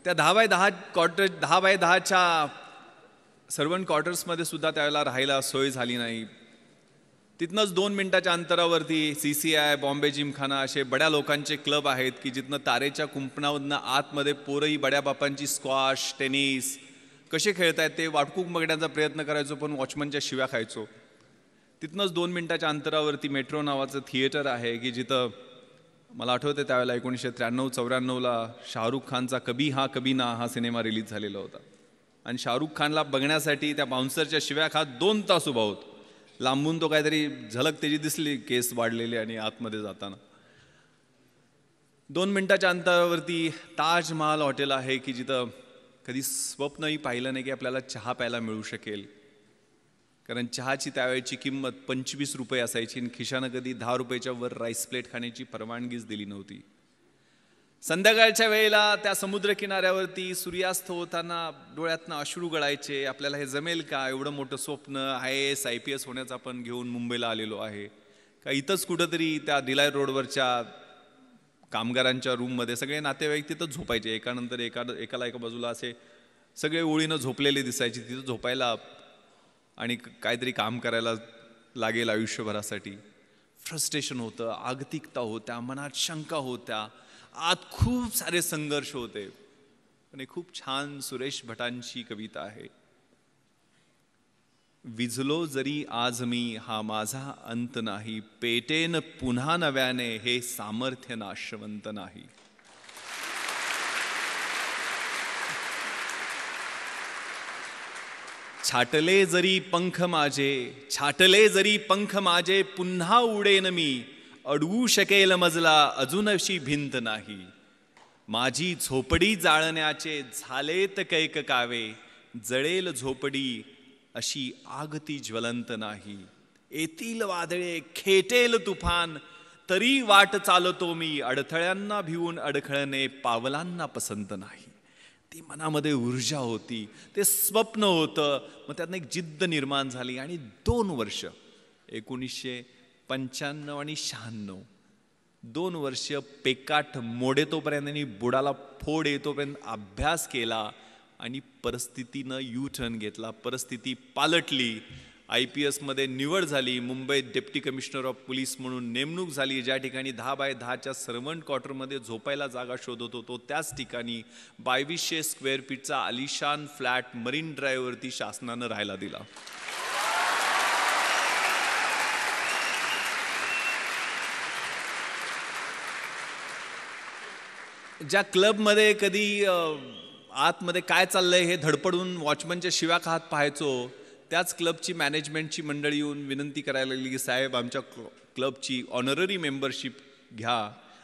त्या 10x10च्या सर्वंट क्वार्टर्समध्ये सुद्धा त्यावेळेला राहायला सोय झाली नाही. तिथनंच 2 मिनिटाच्या अंतरावरती CCI, बॉम्बे जिमखाना असे बड्या लोकांचे क्लब आहेत की जिथनं तारेच्या कुंपणामधनं आतमध्ये पोरही बड्या बापांची स्क्वॉश, टेनिस कसे खेळतायत ते वाटकूक बघण्याचा प्रयत्न करायचो, पण वॉचमनच्या शिव्या खायचो. तिथनंच 2 मिनिटाच्या अंतरावरती मेट्रो नावाचं थिएटर आहे की जिथं मला आठवते त्यावेळेला 1993-94ला शाहरुख खानचा कभी हाँ कभी ना हा सिनेमा रिलीज झालेला होता. आणि शाहरुख खानला बघण्यासाठी त्या बाउन्सरच्या शिव्या खात 2 तास उभा होतो. लांबून तो काहीतरी झलक त्याची दिसली, केस वाढलेले आणि आतमध्ये जाताना. 2 मिनिटाच्या अंतरावरती ताजमहाल हॉटेल आहे की जिथं कधी स्वप्नही पाहिलं नाही की आपल्याला चहा प्यायला मिळू शकेल, कारण चहाची त्यावेळची किंमत 25 रुपये असायची आणि खिशानं कधी 10 रुपयाच्या वर राईस प्लेट खाण्याची परवानगीच दिली नव्हती. संध्याकाळच्या वेळेला त्या समुद्रकिनाऱ्यावरती सूर्यास्त होताना डोळ्यातनं अश्रू गळायचे. आपल्याला हे जमेल का, एवढं मोठं स्वप्न IAS IPS होण्याचं आपण घेऊन मुंबईला आलेलो आहे का. इथंच कुठंतरी त्या दिलाय रोडवरच्या कामगारांच्या रूममध्ये सगळे नातेवाईक तिथंच झोपायचे, एकानंतर एकाला एका बाजूला असे सगळे ओळीनं झोपलेले दिसायचे. तिथं झोपायला आणि काहीतरी काम करायला लागेल आयुष्यभरासाठी. फ्रस्ट्रेशन होतं, आगतिकता होत्या, मनात शंका होत्या, आत खूप सारे संघर्ष होते. आणि खूप छान सुरेश भटांची कविता आहे, विझलो जरी आज मी हा माझा अंत नाही, पेटेन पुन्हा नव्याने हे सामर्थ्य नाशवंत नाही. छाटले जरी पंख माझे पुन्हा उडेन मी, अडवू शकेल मजला अजूनशी भिंत नाही. माझी झोपडी जाळण्याचे झालेत कैक कावे, जळेल झोपडी अशी आगती ज्वलंत नाही. येतील वादळे खेटेल तुफान तरी वाट चालतो मी, अडथळ्यांना भिवून अडखळणे पावलांना पसंत नाही. ती मनामध्ये ऊर्जा होती, ते स्वप्न होतं. मग त्यातनं एक जिद्द निर्माण झाली आणि 2 वर्ष 1995 आणि 96 2 वर्ष पेकाट मोडेतोपर्यंत आणि बुडाला फोड येतोपर्यंत अभ्यास केला आणि परिस्थितीनं यू टर्न घेतला. परिस्थिती पालटली. IPS मध्ये निवड झाली. मुंबईत डेप्टी कमिशनर ऑफ पोलीस म्हणून नेमणूक झाली. ज्या ठिकाणी 10x10च्या सर्वंट क्वार्टरमध्ये झोपायला जागा शोधत होतो त्याच ठिकाणी 2200 स्क्वेअर फीटचा आलिशान फ्लॅट मरीन ड्राईव्हवरती शासनानं राहायला दिला. ज्या क्लबमध्ये कधी आतमध्ये काय चाललंय हे धडपडून वॉचमनच्या शिव्या खात पाहायचो, त्याच क्लबची मॅनेजमेंटची मंडळी येऊन विनंती करायला लागली की साहेब आमच्या क्लबची ऑनररी मेंबरशिप घ्या.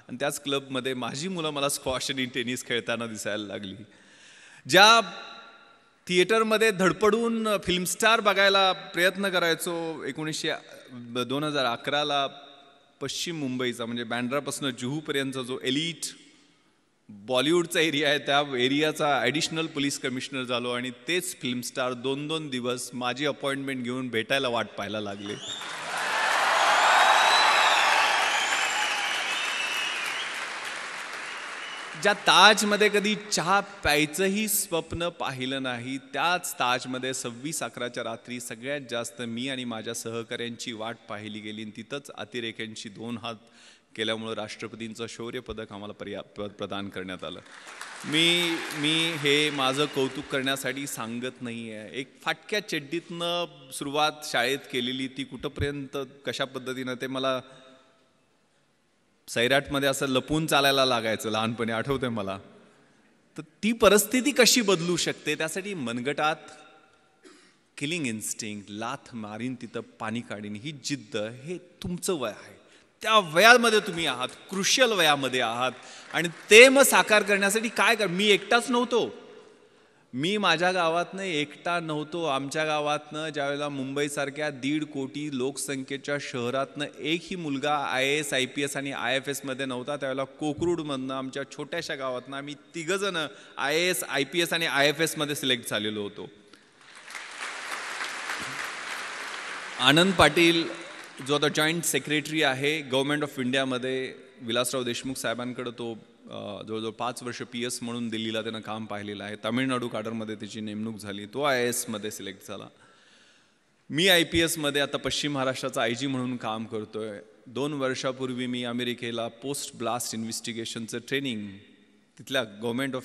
आणि त्याच क्लबमध्ये माझी मुलं मला स्क्वॉश आणि टेनिस खेळताना दिसायला लागली. ज्या थिएटरमध्ये धडपडून फिल्मस्टार बघायला प्रयत्न करायचो 2011ला पश्चिम मुंबईचा म्हणजे बँड्रापासून जुहूपर्यंतचा जो एलिट बॉलिवूडचा एरिया आहे त्या एरियाचा ॲडिशनल पोलीस कमिशनर झालो आणि तेच फिल्मस्टार 2-2 दिवस माझी अपॉइंटमेंट घेऊन भेटायला वाट पाहायला लागले. ज्या ताजमध्ये कधी चहा प्यायचंही स्वप्न पाहिलं नाही, त्याच ताजमध्ये 26/11च्या रात्री सगळ्यात जास्त मी आणि माझ्या सहकाऱ्यांची वाट पाहिली गेली. तिथंच अतिरेक्यांची 2 हात केल्यामुळं राष्ट्रपतींचं शौर्य पदक आम्हाला प्रदान करण्यात आलं. मी हे माझं कौतुक करण्यासाठी सांगत नाही आहे. एक फाटक्या चड्डीतनं सुरुवात शाळेत केलेली ती कुठंपर्यंत कशा पद्धतीनं ते मला सैराटमध्ये असं लपून चालायला लागायचं लहानपणी, आठवतंय मला. तर ती परिस्थिती कशी बदलू शकते त्यासाठी मनगटात किलिंग इन्स्टिंक्ट, लाथ मारीन तिथं पाणी काढीन ही जिद्द, हे तुमचं वय आहे. त्या वयामध्ये तुम्ही आहात, क्रुशियल वयामध्ये आहात. आणि ते मग साकार करण्यासाठी काय कर, मी एकटाच नव्हतो. मी माझ्या गावातनं एकटा नव्हतो. आमच्या गावातनं ज्यावेळेला मुंबईसारख्या 1.5 कोटी लोकसंख्येच्या शहरातनं एकही मुलगा IAS IPS आणि IFS मध्ये नव्हता, त्यावेळेला कोकरूडमधनं आमच्या छोट्याशा गावातनं आम्ही 3 जण IAS IPS आणि IFS मध्ये सिलेक्ट झालेलो होतो. आनंद पाटील जो आता जॉईंट सेक्रेटरी आहे गव्हर्नमेंट ऑफ इंडियामध्ये, विलासराव देशमुख साहेबांकडे तो जवळजवळ 5 वर्ष PS म्हणून दिल्लीला त्यानं काम पाहिलेलं आहे. तामिळनाडू काडरमध्ये त्याची नेमणूक झाली. तो IAS मध्ये सिलेक्ट झाला. मी IPS मध्ये आता पश्चिम महाराष्ट्राचा IG म्हणून काम करतोय. 2 वर्षापूर्वी मी अमेरिकेला पोस्ट ब्लास्ट इन्व्हेस्टिगेशनचं ट्रेनिंग तिथल्या गव्हर्नमेंट ऑफ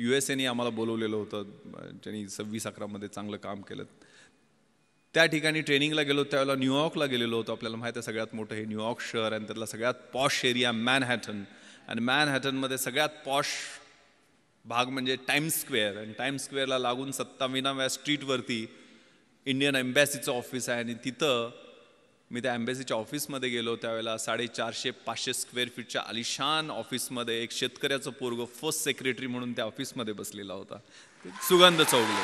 USAने आम्हाला बोलवलेलं होतं, ज्यांनी 26-11 मध्ये चांगलं काम केलं. त्या ठिकाणी ट्रेनिंगला गेलो त्यावेळेला न्यूयॉर्कला गेलेलो होतो. आपल्याला माहिती आहे सगळ्यात मोठं हे न्यूयॉर्क शहर आणि त्यातला सगळ्यात पॉश एरिया मॅनहॅटन, आणि मॅनहॅटनमध्ये सगळ्यात पॉश भाग म्हणजे टाइम्स स्क्वेअर, आणि टाइम्स स्क्वेअरला लागून 27व्या स्ट्रीटवरती इंडियन एम्बॅसीचं ऑफिस आहे. आणि तिथं मी त्या एम्बॅसीच्या ऑफिसमध्ये गेलो त्यावेळेला 450-500 स्क्वेअर फीटच्या आलिशान ऑफिसमध्ये एक शेतकऱ्याचं पोरगं फर्स्ट सेक्रेटरी म्हणून त्या ऑफिसमध्ये बसलेला होता, सुगंध चौगले.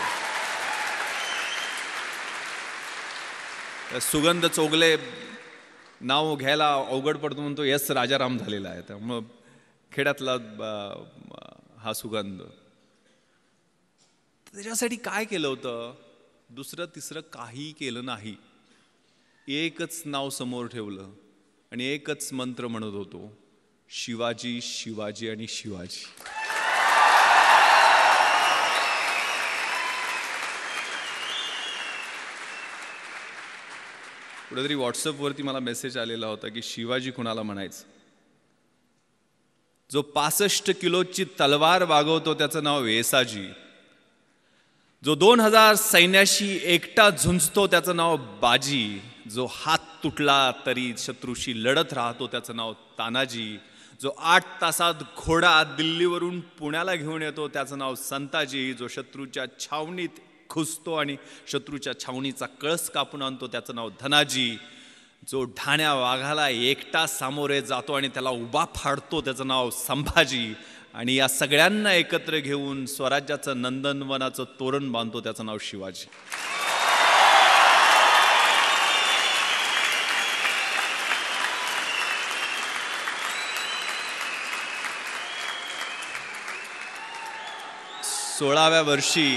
सुगंध चौगले नाव घ्यायला अवघड पडतो म्हणून तो S राजाराम झालेला आहे. त्यामुळं खेड्यातला हा सुगंध. त्याच्यासाठी काय केलं होतं? दुसरं तिसरं काही केलं नाही. एकच नाव समोर ठेवलं आणि एकच मंत्र म्हणत होतो, शिवाजी, शिवाजी आणि शिवाजी. कुठेतरी व्हॉट्सअपवरती मला मेसेज आलेला होता की शिवाजी कुणाला म्हणायचं? जो 65 किलोची तलवार वागवतो त्याचं नाव वेसाजी. जो 2000 सैन्याशी एकटा झुंजतो त्याचं नाव बाजी. जो हात तुटला तरी शत्रूशी लढत राहतो त्याचं नाव तानाजी. जो 8 तासात घोडा दिल्लीवरून पुण्याला घेऊन येतो त्याचं नाव संताजी. जो शत्रूच्या छावणीत घुसतो आणि शत्रूच्या छावणीचा कळस कापून आणतो त्याचं नाव धनाजी. जो ढाण्या वाघाला एकटा सामोरे जातो आणि त्याला उभा फाडतो त्याचं नाव संभाजी. आणि या सगळ्यांना एकत्र घेऊन स्वराज्याचं नंदनवनाचं तोरण बांधतो त्याचं नाव शिवाजी. सोळाव्या वर्षी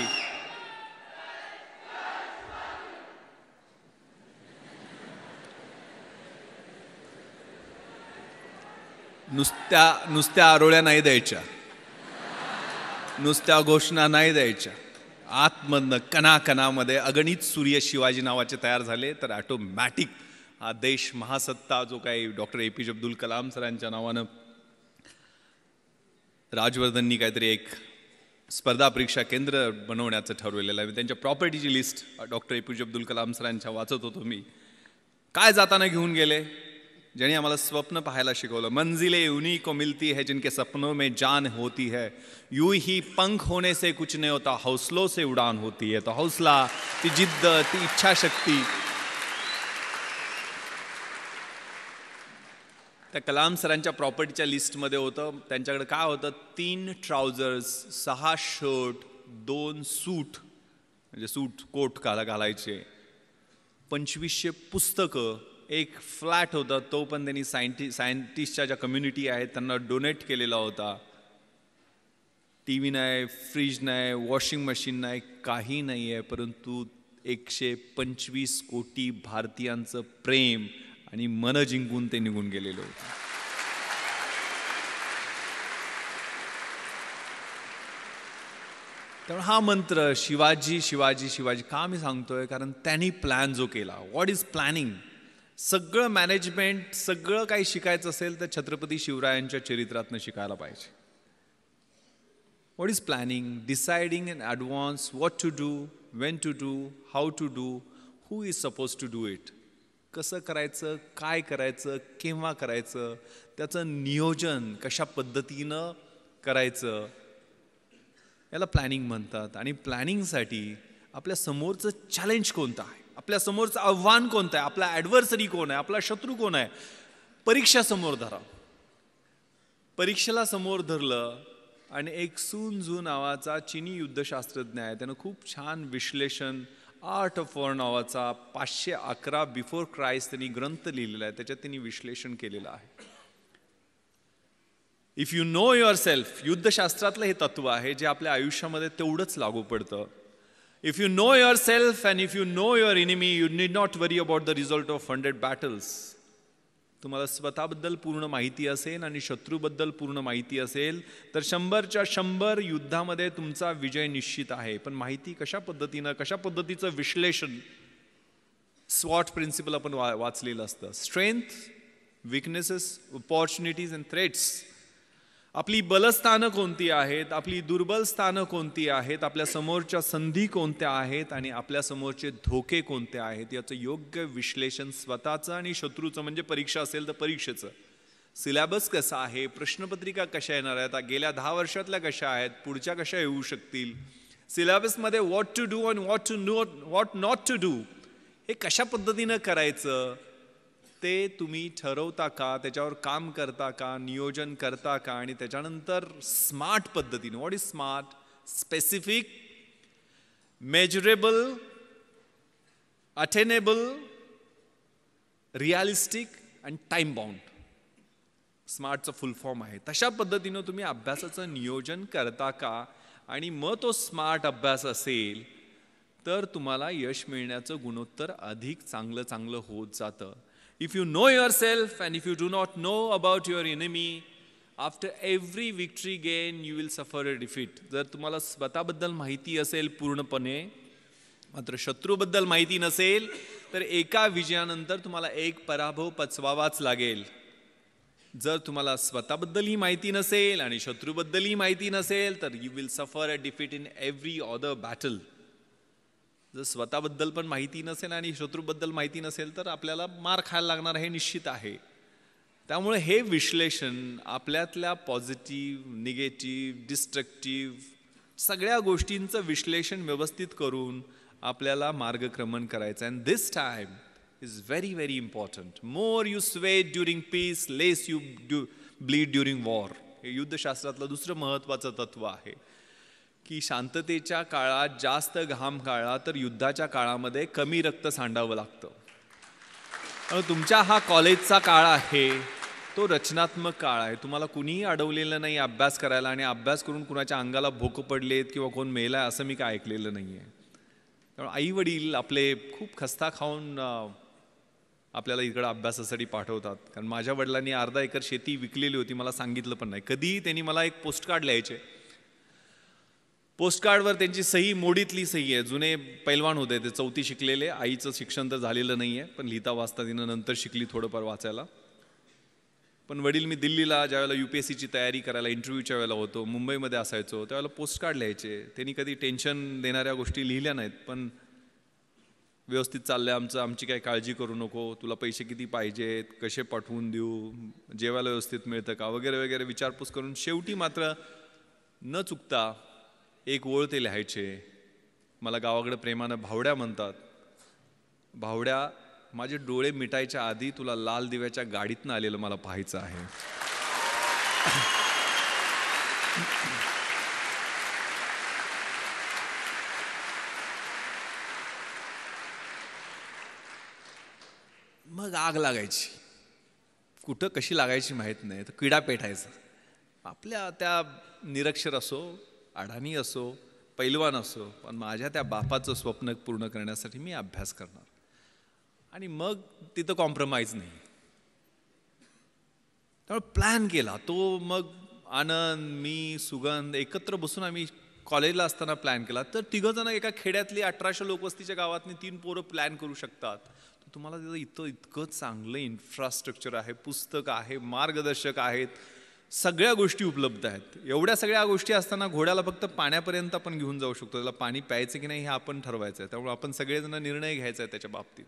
नुसत्या आरोळ्या नाही द्यायच्या, नुसत्या घोषणा नाही द्यायच्या. आतमधनं कणाकणामध्ये अगणित सूर्य शिवाजी नावाचे तयार झाले तर ऑटोमॅटिक हा देश महासत्ता जो काही डॉक्टर APJ अब्दुल कलाम सरांच्या नावानं राजवर्धननी काहीतरी एक स्पर्धा परीक्षा केंद्र बनवण्याचं ठरवलेलं आहे. त्यांच्या प्रॉपर्टीची list doctor APJ Abdul Kalam सरांच्या वाचत होतो मी. काय जाताना घेऊन गेले, ज्यांनी आम्हाला स्वप्न पाहायला शिकवलं. मंजिले उन्हीं को मिलती है जिनके सपनों में जान होती है. यूं ही पंख होने से कुछ नहीं होता, हौसलों से उड़ान होती है. तो हौसला, ती जिद्द, ती इच्छाशक्ती. त्या कलाम सरांच्या प्रॉपर्टीच्या लिस्टमध्ये होतं. त्यांच्याकडे काय होतं? 3 ट्राउझर्स, 6 शर्ट, 2 सूट, म्हणजे सूट कोट घालायचे, 2500 पुस्तकं, एक फ्लॅट होता तो पण त्यांनी सायंटिस्टच्या ज्या कम्युनिटी आहेत त्यांना डोनेट केलेला होता. TV नाही, फ्रीज नाही, वॉशिंग मशीन नाही, काही नाही आहे, परंतु 125 कोटी भारतीयांचं प्रेम आणि मन जिंकून ते निघून गेलेले होते. त्यामुळे हा मंत्र शिवाजी, शिवाजी, शिवाजी का मी सांगतोय? कारण त्यांनी प्लॅन जो केला. What is planning? सगळं मॅनेजमेंट, सगळं काही शिकायचं असेल तर छत्रपती शिवरायांच्या चरित्रातनं शिकायला पाहिजे. What is planning? Deciding in advance what to do, when to do, how to do, who is suppose to do it. कसं करायचं, काय करायचं, केव्हा करायचं, त्याचं नियोजन कशा पद्धतीनं करायचं, याला प्लॅनिंग म्हणतात. आणि प्लॅनिंगसाठी आपल्या समोरचं चॅलेंज कोणतं आहे, आपल्या समोरचं आव्हान कोणतं आहे, आपला ॲडव्हर्सरी कोण आहे, आपला शत्रू कोण आहे, परीक्षा समोर धरा. परीक्षेला समोर धरलं आणि एक सुन झू नावाचा चिनी युद्धशास्त्रज्ञ आहे, त्यानं खूप छान विश्लेषण, आर्ट ऑफ वॉर नावाचा 511 बिफोर क्राइस्ट त्यांनी ग्रंथ लिहिलेला आहे, त्याच्यात त्यांनी विश्लेषण केलेलं आहे. If you know your self, युद्धशास्त्रातलं हे तत्व आहे जे आपल्या आयुष्यामध्ये तेवढंच लागू पडतं. If you know yourself and if you know your enemy, you need not worry about the result of 100 battles. तुम्हाला स्वतःबद्दल पूर्ण माहिती असेल आणि शत्रूबद्दल पूर्ण माहिती असेल तर 100च्या 100 युद्धामध्ये तुमचा विजय निश्चित आहे. पण माहिती कशा पद्धतीचं विश्लेषण, स्वॉट प्रिन्सिपल आपण वाचलेलं असतं. Strength, weaknesses, opportunities and threats. आपली बलस्थानं कोणती आहेत, आपली दुर्बल स्थानं कोणती आहेत, आपल्या समोरच्या संधी कोणत्या आहेत आणि आपल्या समोरचे धोके कोणते आहेत याचं योग्य विश्लेषण स्वतःचं आणि शत्रूचं, म्हणजे परीक्षा असेल तर परीक्षेचं. सिलेबस कसा आहे, प्रश्नपत्रिका कशा येणार आहेत, गेल्या 10 वर्षातल्या कशा आहेत, पुढच्या कशा येऊ शकतील, सिलेबसमध्ये व्हॉट टू डू आणि व्हॉट नॉट टू डू हे कशा पद्धतीनं करायचं ते तुम्ही ठरवता का, त्याच्यावर काम करता का, नियोजन करता का, आणि त्याच्यानंतर स्मार्ट पद्धतीने. What is smart? Specific, measurable, attainable, realistic and time bound. स्मार्टचं full form आहे. तशा पद्धतीनं तुम्ही अभ्यासाचं नियोजन करता का, आणि मग तो स्मार्ट अभ्यास असेल तर तुम्हाला यश मिळण्याचं गुणोत्तर अधिक चांगलं होत जातं. If you know yourself and if you do not know about your enemy, after every victory gain you will suffer a defeat. जर तुम्हाला स्वतःबद्दल माहिती असेल पूर्णपणे, मात्र शत्रूबद्दल माहिती नसेल तर एका विजयानंतर तुम्हाला एक पराभव पचवावाच लागेल. जर तुम्हाला स्वतःबद्दलही माहिती नसेल आणि शत्रूबद्दलही माहिती नसेल तर you will suffer a defeat in every other battle. जर स्वतःबद्दल पण माहिती नसेल आणि शत्रूबद्दल माहिती नसेल तर आपल्याला मार खायला लागणार हे निश्चित आहे. त्यामुळे हे विश्लेषण आपल्यातल्या पॉझिटिव्ह, निगेटिव्ह, डिस्ट्रक्टिव्ह सगळ्या गोष्टींचं विश्लेषण व्यवस्थित करून आपल्याला मार्गक्रमण करायचं आहे. And this time is very very important. More you sweat during peace, less you bleed during war. हे युद्धशास्त्रातलं दुसरं महत्त्वाचं तत्व आहे की शांततेच्या काळात जास्त घाम गाळला तर युद्धाच्या काळामध्ये कमी रक्त सांडावं लागतं. तुमच्या हा कॉलेजचा काळ आहे, तो रचनात्मक काळ आहे. तुम्हाला कुणीही अडवलेलं नाही अभ्यास करायला, आणि अभ्यास करून कुणाच्या अंगाला भोकं पडलेत किंवा कोण मेलाय असं मी काय ऐकलेलं नाही आहे. त्यामुळे आई वडील आपले खूप खस्ता खाऊन आपल्याला इकडं अभ्यासासाठी पाठवतात. कारण माझ्या वडिलांनी अर्धा एकर शेती विकलेली होती, मला सांगितलं पण नाही. कधीही त्यांनी मला एक पोस्टकार्ड लिहायचे. पोस्टकार्डवर त्यांची सही मोडीतली सही आहे. जुने पैलवान होते ते, 4थी शिकलेले. आईचं शिक्षण तर झालेलं नाही आहे, पण लिहिता वाचता तिनं नंतर शिकली थोडंफार वाचायला. पण वडील, मी दिल्लीला ज्यावेळेला UPSCची तयारी करायला इंटरव्ह्यूच्या वेळेला होतो, मुंबईमध्ये असायचो, त्यावेळेला पोस्टकार्ड लिहायचे. त्यांनी कधी टेन्शन देणाऱ्या गोष्टी लिहिल्या नाहीत, पण व्यवस्थित चाललंय आमचं, आमची काही काळजी करू नको, तुला पैसे किती पाहिजेत, कसे पाठवून देऊ, जेवायला व्यवस्थित मिळतं का, वगैरे वगैरे विचारपूस करून शेवटी मात्र न चुकता एक ओळ ते लिहायचे. मला गावाकडे प्रेमानं भावड्या म्हणतात. भावड्या, माझे डोळे मिटायच्या आधी तुला लाल दिव्याच्या गाडीतनं आलेलं मला पाहायचं आहे. मग आग लागायची. कुठं कशी लागायची माहीत नाही, तर किडा पेटायचा. आपल्या त्या निरक्षर असो, अडाणी असो, पैलवान असो, पण माझ्या त्या बापाचं स्वप्न पूर्ण करण्यासाठी मी अभ्यास करणार. आणि मग तिथं कॉम्प्रोमाइज नाही. त्यामुळे प्लॅन केला तो. मग आनंद, मी, सुगंध एकत्र बसून आम्ही कॉलेजला असताना प्लॅन केला. तर 3 जण एका खेड्यातली 1800 लोकवस्तीच्या गावातनी 3 पोरं प्लॅन करू शकतात. तुम्हाला तिथं इतकं चांगलं इन्फ्रास्ट्रक्चर आहे, पुस्तक आहे, मार्गदर्शक आहेत, सगळ्या गोष्टी उपलब्ध आहेत. एवढ्या सगळ्या गोष्टी असताना घोड्याला फक्त पाण्यापर्यंत आपण घेऊन जाऊ शकतो. त्याला पाणी प्यायचं की नाही हे आपण ठरवायचं आहे. त्यामुळे आपण सगळेजण निर्णय घ्यायचा आहे त्याच्या बाबतीत.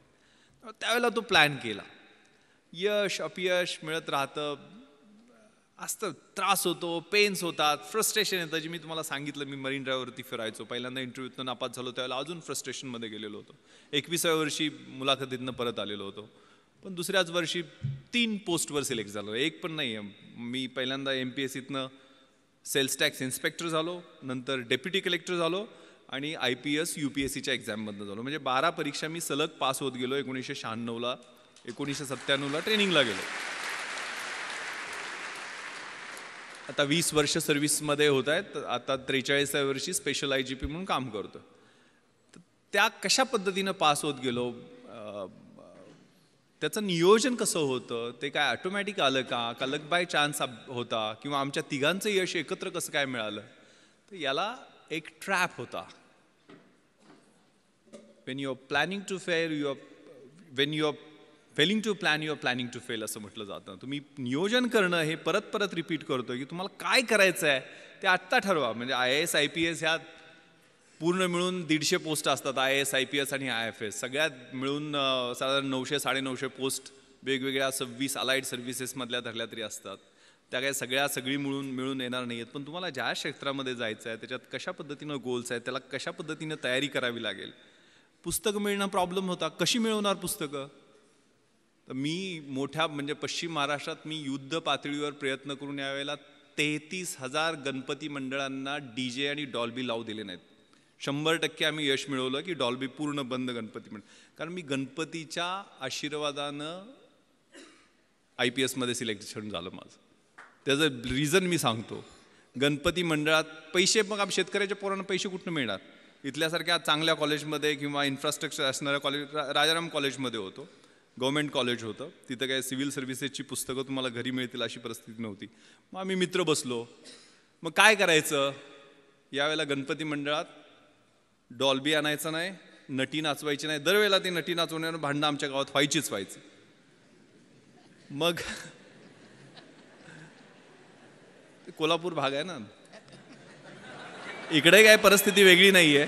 त्यावेळेला तो प्लॅन केला. यश अपयश मिळत राहतं, असतं, त्रास होतो, पेन्स होतात, फ्रस्ट्रेशन येतं. जे मी तुम्हाला सांगितलं, मी मरीन ड्राईव्हवरती फिरायचो. पहिल्यांदा इंटरव्ह्यूतनं नापास झालो त्यावेळेला अजून फ्रस्ट्रेशनमध्ये गेलेलो होतो. 21व्या वर्षी मुलाखतीतनं परत आलेलो होतो. पण दुसऱ्याच वर्षी 3 पोस्टवर सिलेक्ट झालो. एक पण नाही आहे. मी पहिल्यांदा MPSCतनं सेल्स टॅक्स इन्स्पेक्टर झालो, नंतर डेप्युटी कलेक्टर झालो आणि IPS UPSCच्या एक्झाममधनं झालो. म्हणजे 12 परीक्षा मी सलग पास होत गेलो. 1996ला 1997ला ट्रेनिंगला गेलो. आता 20 वर्ष सर्व्हिसमध्ये होत आहेत. आता 43व्या वर्षी स्पेशल IGP म्हणून काम करतो. त्या कशा पद्धतीनं पास होत गेलो त्याचं नियोजन कसं होतं, ते काय ऑटोमॅटिक आलं का लक बाय चान्स होता, किंवा आमच्या तिघांचं यश एकत्र कसं काय मिळालं, तर याला एक ट्रॅप होता. When you are planning to fail when you are failing to plan you are planning to fail असं म्हटलं जातं. तुम्ही नियोजन करणं हे परत परत रिपीट करतो की तुम्हाला काय करायचं आहे ते आत्ता ठरवा. म्हणजे IAS IPS ह्या पूर्ण मिळून 150 पोस्ट असतात, IAS IPS आणि IFS सगळ्यात मिळून साधारण 900-950 पोस्ट वेगवेगळ्या 26 अलाइड सर्व्हिसेसमधल्या धरल्या तरी असतात. त्या काय सगळी मिळून येणार नाही आहेत. पण तुम्हाला ज्या क्षेत्रामध्ये जायचं आहे त्याच्यात कशा पद्धतीनं गोल्स आहेत, त्याला कशा पद्धतीनं तयारी करावी लागेल. पुस्तकं मिळणं प्रॉब्लेम होता. कशी मिळवणार पुस्तकं. तर मी मोठ्या म्हणजे पश्चिम महाराष्ट्रात मी युद्ध पातळीवर प्रयत्न करून यावेळेला 33,000 गणपती मंडळांना DJ आणि डॉल्बी लावू दिले नाहीत. 100% आम्ही यश मिळवलं की डॉल्बी पूर्ण बंद गणपती मंडळ. कारण मी गणपतीच्या आशीर्वादानं IPS मध्ये सिलेक्शन झालं माझं. त्याचं रिझन मी सांगतो. गणपती मंडळात पैसे, मग शेतकऱ्याच्या पोरांना पैसे कुठून मिळणार. इथल्यासारख्या चांगल्या कॉलेजमध्ये किंवा इन्फ्रास्ट्रक्चर असणाऱ्या कॉलेज, राजाराम कॉलेजमध्ये होतो, गव्हर्मेंट कॉलेज होतं. तिथं काय सिव्हिल सर्व्हिसेसची पुस्तकं तुम्हाला घरी मिळतील अशी परिस्थिती नव्हती. मग आम्ही मित्र बसलो. मग काय करायचं. यावेळेला गणपती मंडळात डॉल्बी आणायचं नाही, नटी नाचवायची नाही. दरवेळेला ती नटी नाचवण्यावर भांडणं आमच्या गावात व्हायची. मग कोल्हापूर भाग आहे ना, इकडे काय परिस्थिती वेगळी नाही आहे.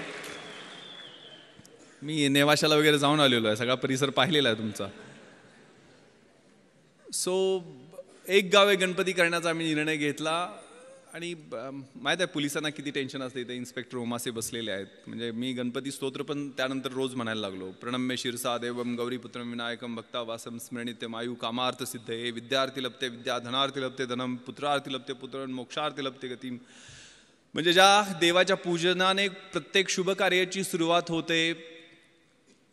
मी नेवाशाला वगैरे जाऊन आलेलो आहे, सगळा परिसर पाहिलेला आहे तुमचा. सो एक गाव एक गणपती करण्याचा आम्ही निर्णय घेतला. आणि माहीत आहे पोलिसांना किती टेन्शन असते. इथे इन्स्पेक्टर ओमासे बसलेले आहेत. म्हणजे मी गणपती स्तोत्र पण त्यानंतर रोज म्हणायला लागलो. प्रणम्य शिरसा देवम गौरीपुत्रम विनायकम भक्ता वासम स्मरणित्य मायू कामार्थ सिद्धये विद्यार्थी लभते विद्या धनार्थी लभते धनम पुत्रार्थी लभते पुत्र मोक्षार्थी लभते गतिम. म्हणजे ज्या देवाच्या पूजनाने प्रत्येक शुभ कार्याची सुरुवात होते,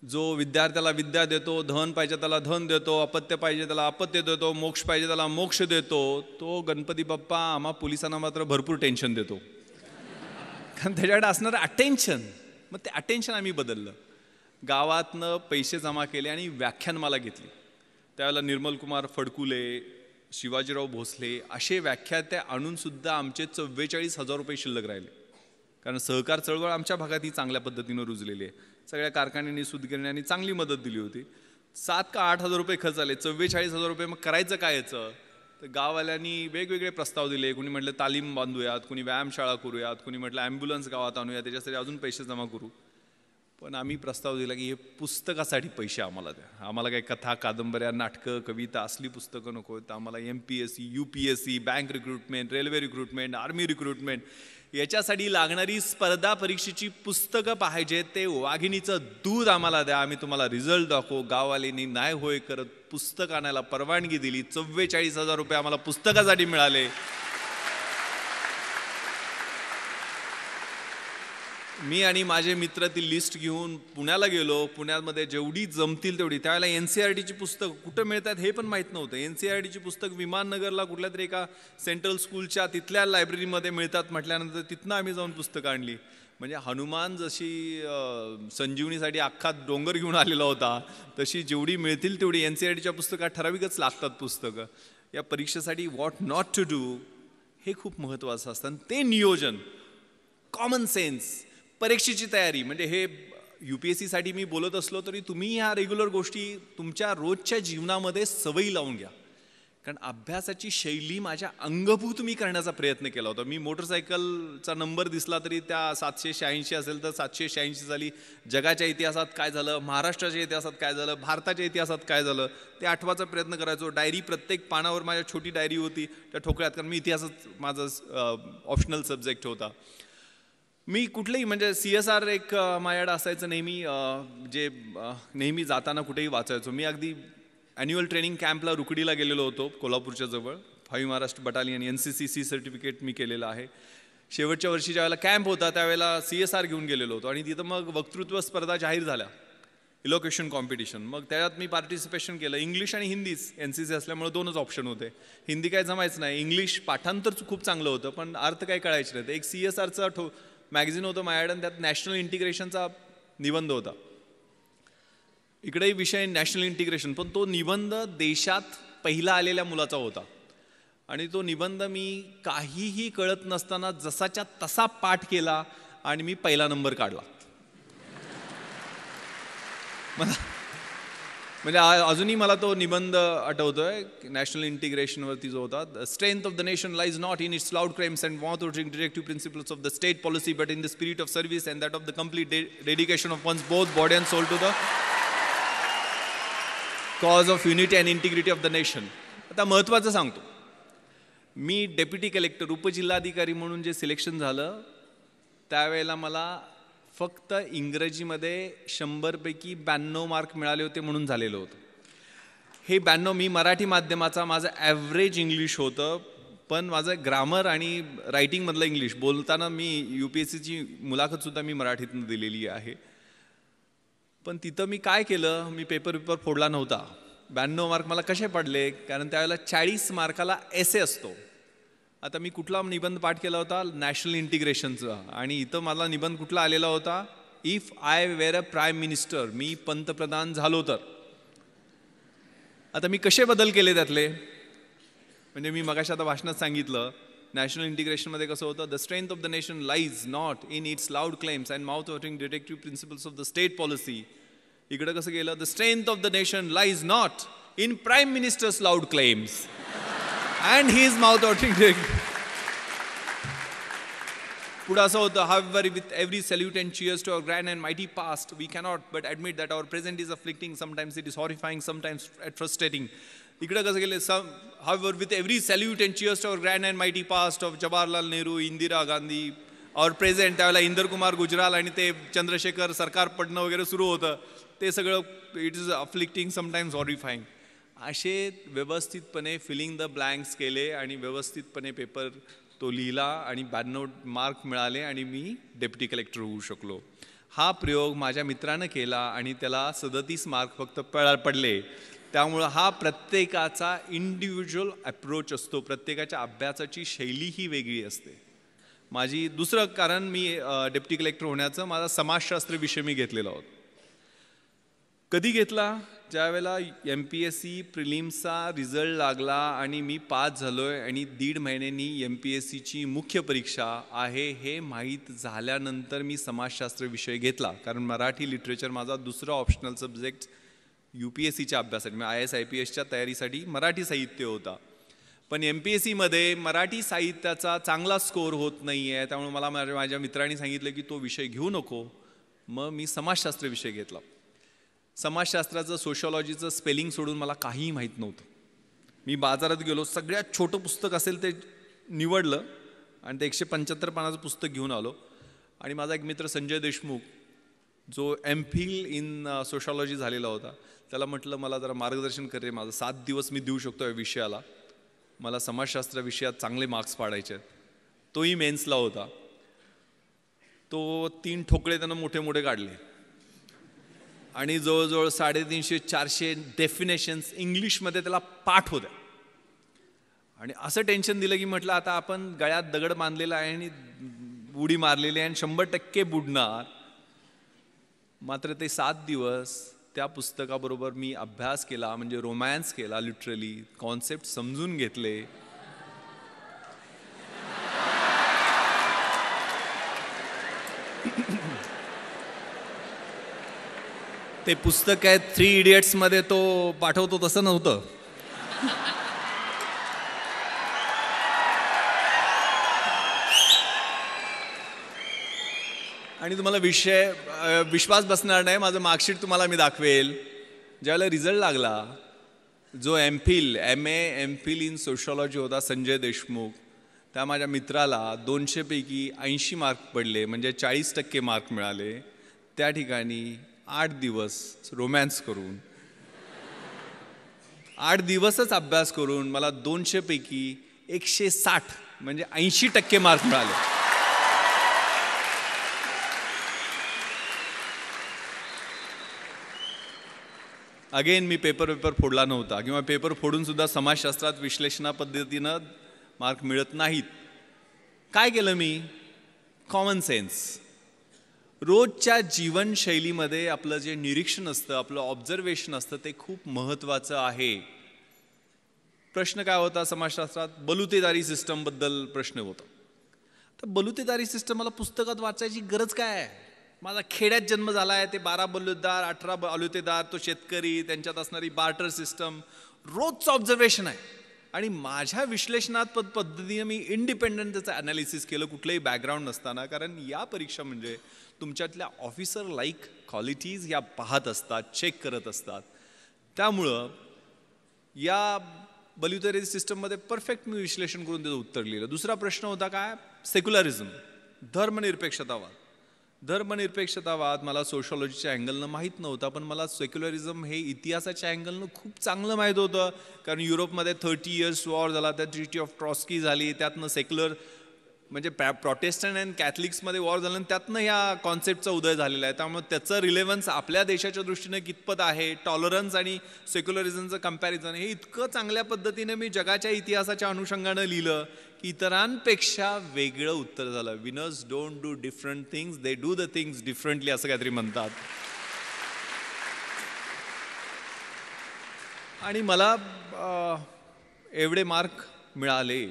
जो विद्यार्थ्याला विद्या देतो, धन पाहिजे त्याला धन देतो, अपत्य पाहिजे त्याला अपत्य देतो, मोक्ष पाहिजे त्याला मोक्ष देतो, तो गणपती बाप्पा आम्हा पोलिसांना मात्र भरपूर टेन्शन देतो. कारण त्याच्याकडे असणारं अटेन्शन. मग ते अटेन्शन आम्ही बदललं. गावातनं पैसे जमा केले आणि व्याख्यानमाला घेतली. त्यावेळेला निर्मल कुमार फडकुले, शिवाजीराव भोसले असे व्याख्याते आणून सुद्धा आमचे 44,000 रुपये शिल्लक राहिले. कारण सहकार चळवळ आमच्या भागात ही चांगल्या पद्धतीनं रुजलेली आहे. सगळ्या कारखान्यांनी सूतगिरण्यांनी चांगली मदत दिली होती. 7 का 8,000 रुपये खर्च झाले. 44,000 रुपये. मग करायचं काय याचं. तर गाववाल्यांनी वेगवेगळे प्रस्ताव दिले. कुणी म्हटलं तालीम बांधूयात, कुणी व्यायामशाळा करूयात, कुणी म्हटलं ॲम्ब्युलन्स गावात आणूया, त्याच्यासाठी अजून पैसे जमा करू. पण आम्ही प्रस्ताव दिला की हे पुस्तकासाठी पैसे आम्हाला द्या. आम्हाला काही कथा कादंबऱ्या नाटकं कविता असली पुस्तकं नको. तर आम्हाला MPSC UPSC bank recruitment, railway recruitment, army recruitment याच्यासाठी लागणारी स्पर्धा परीक्षेची पुस्तकं पाहिजे. ते वाघिणीचं दूध आम्हाला द्या, आम्ही तुम्हाला रिझल्ट दाखवू. गाववाल्यांनी नाही होय करत पुस्तक आणायला परवानगी दिली. 44,000 रुपये आम्हाला पुस्तकासाठी मिळाले. मी आणि माझे मित्र ती लिस्ट घेऊन पुण्याला गेलो. पुण्यामध्ये जेवढी जमतील तेवढी. त्यावेळेला NCERTची पुस्तक कुठं मिळतात हे पण माहीत नव्हतं. NCERTची पुस्तक विमाननगरला कुठल्या तरी एका सेंट्रल स्कूलच्या तिथल्या लायब्ररीमध्ये मिळतात म्हटल्यानंतर तिथनं आम्ही जाऊन पुस्तकं आणली. म्हणजे हनुमान जशी संजीवनीसाठी अख्खा डोंगर घेऊन आलेला होता, तशी जेवढी मिळतील तेवढी NCERTच्या पुस्तकात ठराविकच लागतात पुस्तकं. या परीक्षेसाठी व्हॉट नॉट टू डू हे खूप महत्त्वाचं असतं. ते नियोजन, कॉमन सेन्स, परीक्षेची तयारी. म्हणजे हे UPSC साठी मी बोलत असलो तरी तुम्ही ह्या रेग्युलर गोष्टी तुमच्या रोजच्या जीवनामध्ये सवयी लावून घ्या. कारण अभ्यासाची शैली माझ्या अंगभूत मी करण्याचा प्रयत्न केला होता. मी मोटरसायकलचा नंबर दिसला तरी त्या 786 असेल तर 786 झाली. जगाच्या इतिहासात काय झालं, महाराष्ट्राच्या इतिहासात काय झालं, भारताच्या इतिहासात काय झालं ते आठवायचा प्रयत्न करायचो. डायरी प्रत्येक पानावर माझ्या छोटी डायरी होती त्या ठोकळ्यात. कारण मी इतिहासच माझा ऑप्शनल सब्जेक्ट होता. मी कुठलेही म्हणजे CSR एक माझ्याकडे असायचं नेहमी, जे नेहमी जाताना कुठेही वाचायचो. मी अगदी ॲन्युअल ट्रेनिंग कॅम्पला रुकडीला गेलेलो होतो कोल्हापूरच्या जवळ. 5 महाराष्ट्र बटालियन NCCC सर्टिफिकेट मी केलेलं आहे. शेवटच्या वर्षी ज्यावेळेला कॅम्प होता त्यावेळेला CSR घेऊन गेलेलो होतो. आणि तिथं मग वक्तृत्व स्पर्धा जाहीर झाल्या, इलोक्युशन कॉम्पिटिशन. मग त्याच्यात मी पार्टिसिपेशन केलं. इंग्लिश आणि हिंदीच, NCC असल्यामुळे 2च ऑप्शन होते. हिंदी काय जमायचं नाही. इंग्लिश पाठांतर खूप चांगलं होतं पण अर्थ काही कळायचं नाही. एक CSRचा मॅगझिन होतं माझ्याकडे, त्यात नॅशनल इंटिग्रेशनचा निबंध होता. इकडेही विषय नॅशनल इंटिग्रेशन, पण तो निबंध देशात पहिला आलेल्या मुलाचा होता आणि तो निबंध मी काहीही कळत नसताना जसाच्या तसा पाठ केला आणि मी पहिला नंबर काढला. म्हणजे अजूनही मला तो निबंध आठवतोय नॅशनल इंटिग्रेशनवरती जो होता. The strength of the nation lies not in its loud claims and mouth watering directive principles of the state policy but in the spirit of service and that of the complete dedication of one's both body and soul to the cause of unity and integrity of the nation. आता महत्त्वाचं सांगतो, मी deputy collector उपजिल्हाधिकारी म्हणून जे selection झालं त्यावेळेला मला फक्त इंग्रजीमध्ये 100 पैकी 92 मार्क मिळाले होते म्हणून झालेलं होतं. हे 92 मी मराठी माध्यमाचा माझं ॲव्हरेज इंग्लिश होतं, पण माझं ग्रामर आणि रायटिंगमधलं इंग्लिश बोलताना मी UPSCची मुलाखतसुद्धा मी मराठीतून दिलेली आहे. पण तिथं मी काय केलं, मी पेपर फोडला नव्हता. 92 मार्क मला कसे पडले, कारण त्यावेळेला 40 मार्काला एसे असतो. आता मी कुठला निबंध पाठ केला होता, नॅशनल इंटिग्रेशनचा, आणि इथं मला निबंध कुठला आलेला होता, if I wear a prime minister, मी पंतप्रधान झालो तर. आता मी कसे बदल केले त्यातले, म्हणजे मी मगाशी आता भाषणात सांगितलं नॅशनल इंटिग्रेशनमध्ये कसं होतं, the strength of the nation lies not in its loud claims and mouth watering directive principles of the state policy. इकडं कसं गेलं, the strength of the nation lies not in prime ministers loud claims and his mouth watering directive. पुढे असं होतं, however with every salute and cheers to our grand and mighty past we cannot but admit that our present is afflicting, sometimes it is horrifying, sometimes frustrating. इकडे कसं गेले, however with every salute and cheers to our grand and mighty past of Jawaharlal Nehru, Indira Gandhi, our present, त्यावेळेला इंदर कुमार गुजराल आणि ते चंद्रशेखर सरकार पडणं वगैरे सुरू होतं, ते सगळं इट इज अफ्लिक्टिंग, समटाइम्स हॉरिफाईंग. असे व्यवस्थितपणे फिलिंग द ब्लँक्स केले आणि व्यवस्थितपणे पेपर तो लिहिला आणि 92 मार्क मिळाले आणि मी डेप्युटी कलेक्टर होऊ शकलो. हा प्रयोग माझ्या मित्रानं केला आणि त्याला 37 मार्क फक्त पडले. त्यामुळं हा प्रत्येकाचा इंडिव्हिज्युअल अप्रोच असतो, प्रत्येकाच्या अभ्यासाची शैली ही वेगळी असते. माझी दुसरं कारण, मी डेप्युटी कलेक्टर होण्याचं माझा समाजशास्त्र विषय मी घेतलेला होता. कधी घेतला, ज्यावेळेला MPSC प्रिलिम्सचा रिझल्ट लागला आणि मी पास झालो आहे आणि 1.5 महिन्यांनी MPSCची मुख्य परीक्षा आहे हे माहीत झाल्यानंतर मी समाजशास्त्र विषय घेतला, कारण मराठी लिटरेचर माझा दुसरा ऑप्शनल सब्जेक्ट UPSCच्या अभ्यासासाठी, IAS IPSच्या तयारीसाठी मराठी साहित्य होता. पण MPSCमध्ये मराठी साहित्याचा चांगला स्कोअर होत नाही आहे, त्यामुळे मला माझ्या मित्रांनी सांगितलं की तो विषय घेऊ नको. मग मी समाजशास्त्र विषय घेतला. समाजशास्त्राचं सोशॉलॉजीचं स्पेलिंग सोडून मला काहीही माहीत नव्हतं. मी बाजारात गेलो, सगळ्यात छोटं पुस्तक असेल ते निवडलं आणि ते 175 पानाचं पुस्तक घेऊन आलो. आणि माझा एक मित्र संजय देशमुख, जो MPhil इन सोशॉलॉजी झालेला होता, त्याला म्हटलं मला जरा मार्गदर्शन कर रे, माझं 7 दिवस मी देऊ शकतो या विषयाला, मला समाजशास्त्र विषयात चांगले मार्क्स पाडायचे आहेत. तोही मेन्सला होता. तो 3 ठोकळे त्यानं मोठे मोठे काढले आणि जवळजवळ 350-400 डेफिनेशन्स इंग्लिशमध्ये त्याला पाठ होत्या. आणि असं टेन्शन दिलं की म्हटलं आता आपण गळ्यात दगड बांधलेला आहे आणि उडी मारलेली आहे आणि 100% बुडणार. मात्र ते 7 दिवस त्या पुस्तकाबरोबर मी अभ्यास केला, म्हणजे रोमॅन्स केला, लिटरली कॉन्सेप्ट समजून घेतले. ते पुस्तक आहे 3 इडियट्समध्ये तो पाठवतो तसं नव्हतं. आणि तुम्हाला विश्वास बसणार नाही, माझं मार्कशीट तुम्हाला मी दाखवेल. ज्यावेळेला रिझल्ट लागला, जो MPhil इन सोशॉलॉजी होता संजय देशमुख, त्या माझ्या मित्राला 200 पैकी 80 मार्क पडले, म्हणजे 40% मार्क मिळाले. त्या ठिकाणी 8 दिवस रोमॅन्स करून, 8 दिवसच अभ्यास करून मला 200 पैकी 160 म्हणजे 80% मार्क मिळाले. अगेन मी पेपर फोडला नव्हता, किंवा पेपर फोडून सुद्धा समाजशास्त्रात विश्लेषणा पद्धतीनं मार्क मिळत नाहीत. काय केलं मी? Common sense. रोजच्या जीवनशैलीमध्ये आपलं जे निरीक्षण असतं, आपलं ऑब्झर्वेशन असतं, ते खूप महत्त्वाचं आहे. प्रश्न काय होता समाजशास्त्रात? बलुतेदारी सिस्टमबद्दल प्रश्न होता. तर बलुतेदारी सिस्टम मला पुस्तकात वाचायची गरज काय आहे? माझा खेड्यात जन्म झाला आहे, ते 12 बलुतेदार, 18 बलुतेदार, तो शेतकरी, त्यांच्यात असणारी बार्टर सिस्टम, रोजचं ऑब्झर्वेशन आहे. आणि माझ्या विश्लेषणात्मक पद्धतीने मी इंडिपेंडंट त्याचं ॲनालिसिस केलं, कुठलंही बॅकग्राऊंड नसताना. कारण या परीक्षा म्हणजे तुमच्यातल्या ऑफिसर लाईक क्वालिटीज या पाहत असतात, चेक करत असतात. त्यामुळं या बलुतेदारी सिस्टममध्ये परफेक्ट मी विश्लेषण करून त्याचं उत्तर लिहिलं. दुसरा प्रश्न होता काय? सेक्युलरिझम, धर्मनिरपेक्षतावाद. धर्मनिरपेक्षतावाद मला सोशॉलॉजीच्या अँगलनं माहीत नव्हता, पण मला सेक्युलरिझम हे इतिहासाच्या अँगलनं खूप चांगलं माहीत होतं. कारण युरोपमध्ये 30 इयर्स वॉर झाला, त्यात ट्रिटी ऑफ ट्रॉस्की झाली, त्यातनं सेक्युलर म्हणजे प्रोटेस्टंट अँड कॅथलिक्समध्ये वॉर झालं, आणि त्यातनं ह्या कॉन्सेप्टचा उदय झालेला आहे. त्यामुळे त्याचं रिलेव्हन्स आपल्या देशाच्या दृष्टीने कितपत आहे, टॉलरन्स आणि सेक्युलरिझमचं कम्पॅरिझन, हे इतकं चांगल्या पद्धतीने मी जगाच्या इतिहासाच्या अनुषंगानं लिहिलं की इतरांपेक्षा वेगळं उत्तर झालं. Winners don't do different things, they do the things differently, असं काहीतरी म्हणतात. आणि मला एवढे मार्क मिळाले.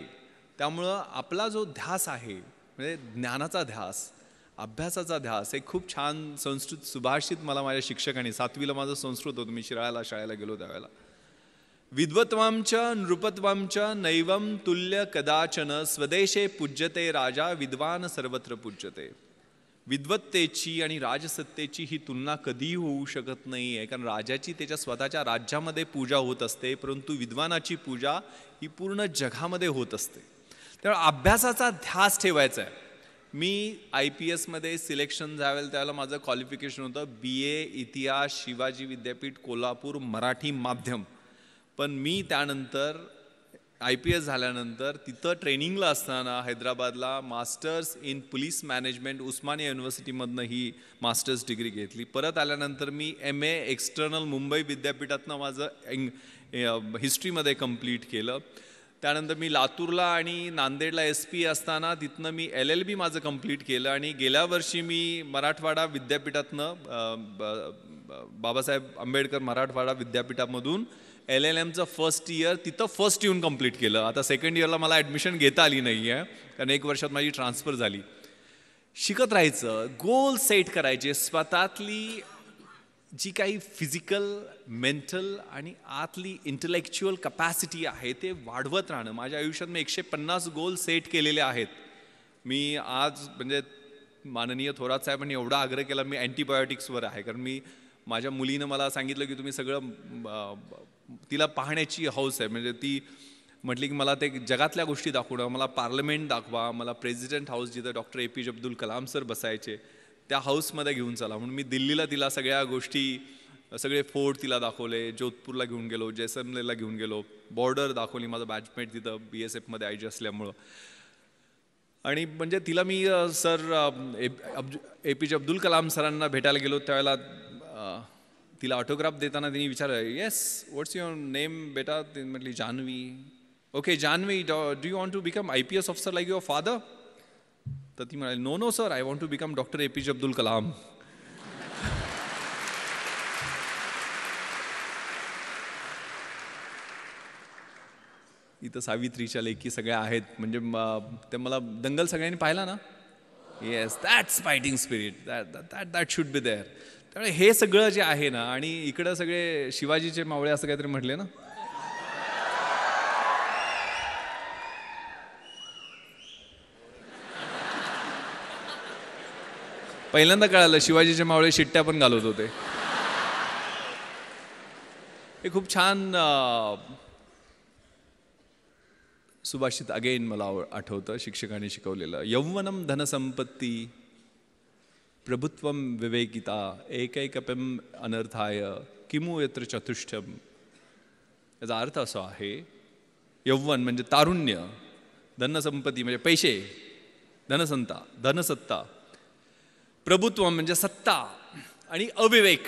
त्यामुळं आपला जो ध्यास आहे, म्हणजे ज्ञानाचा ध्यास, अभ्यासाचा ध्यास, हे खूप छान संस्कृत सुभाषित मला माझ्या शिक्षकांनी, 7वीला माझं संस्कृत होतं, मी शिराळ्याला शाळेला गेलो त्यावेळेला, विद्वत्वांच नृपत्वांच नैवम तुल्य कदाचन स्वदेशे पूज्यते राजा विद्वान सर्वत्र पूज्यते. विद्वत्तेची आणि राजसत्तेची ही तुलना कधीही होऊ शकत नाही आहे. कारण राजाची त्याच्या स्वतःच्या राज्यामध्ये पूजा होत असते, परंतु विद्वानाची पूजा ही पूर्ण जगामध्ये होत असते. त्यामुळे अभ्यासाचा ध्यास ठेवायचा आहे. मी IPSमध्ये सिलेक्शन झालं त्यावेळेला माझं क्वालिफिकेशन होतं BA इतिहास, शिवाजी विद्यापीठ कोल्हापूर, मराठी माध्यम. पण मी त्यानंतर IPS झाल्यानंतर तिथं ट्रेनिंगला असताना हैदराबादला masters in police management Osmania युनिव्हर्सिटीमधनं he masters degree घेतली. परत आल्यानंतर मी MA एक्सटर्नल मुंबई विद्यापीठातनं माझं हिस्ट्रीमध्ये कंप्लीट केलं. त्यानंतर मी लातूरला आणि नांदेडला SP असताना तिथनं मी LLB माझं कंप्लीट केलं. आणि गेल्या वर्षी मी मराठवाडा विद्यापीठातनं बाबासाहेब आंबेडकर मराठवाडा विद्यापीठामधून LLMचं फर्स्ट इयर तिथं फर्स्ट येऊन कंप्लीट केलं. आता सेकंड इयरला मला ॲडमिशन घेता आली नाही आहे, कारण 1 वर्षात माझी ट्रान्सफर झाली. शिकत राहायचं, गोल सेट करायचे, स्वतःतली जी काही फिजिकल, मेंटल आणि आतली इंटलेक्च्युअल कपॅसिटी आहे ते वाढवत राहणं. माझ्या आयुष्यात मी 150 गोल सेट केलेले आहेत. मी आज म्हणजे माननीय थोरात साहेबांनी एवढा आग्रह केला, मी अँटीबायोटिक्सवर आहे. कारण मी माझ्या मुलीनं मला सांगितलं की तुम्ही सगळं, तिला पाहण्याची हौस आहे. म्हणजे ती म्हटली की मला ते जगातल्या गोष्टी दाखवणं, मला पार्लमेंट दाखवा, मला प्रेसिडेंट हाऊस जिथं doctor APJ Abdul Kalam sir बसायचे त्या हाऊसमध्ये घेऊन चला. म्हणून मी दिल्लीला तिला सगळ्या गोष्टी, सगळे फोर्ट तिला दाखवले, जोधपूरला घेऊन गेलो, जैसलमेरला घेऊन गेलो, बॉर्डर दाखवली, माझं बॅचमेट तिथं BSFमध्ये IG असल्यामुळं. आणि म्हणजे तिला मी सर APJ अब्दुल कलाम सरांना भेटायला गेलो त्यावेळेला तिला ऑटोग्राफ देताना तिने विचारलं, येस व्हॉट्स युअर नेम बेटा? ती म्हटली Janhvi. Okay Janhvi, do you want to become IPS officer like your father? तर ती म्हणाली, no no sir, I want to become doctor APJ Abdul Kalam. इथं सावित्रीच्या लेखी सगळ्या आहेत. म्हणजे ते मला दंगल सगळ्यांनी पाहिला ना? Yes, that's fighting spirit, that should be there. त्यामुळे हे सगळं जे आहे ना, आणि इकडं सगळे शिवाजीचे मावळे असं काहीतरी म्हटले ना, पहिल्यांदा कळालं शिवाजीचे मावळे शिट्ट्या पण घालत होते. हे खूप छान सुभाषित अगेन मला आठवतं, शिक्षकांनी शिकवलेलं. यौवनम धनसंपत्ती प्रभुत्वम विवेकिता एकैकपम अनर्थाय किमु यत्र चतुष्टम. याचा अर्थ असा आहे, यौवन म्हणजे तारुण्य, धनसंपत्ती म्हणजे पैसे, धनसत्ता, प्रभुत्व म्हणजे सत्ता, आणि अविवेक,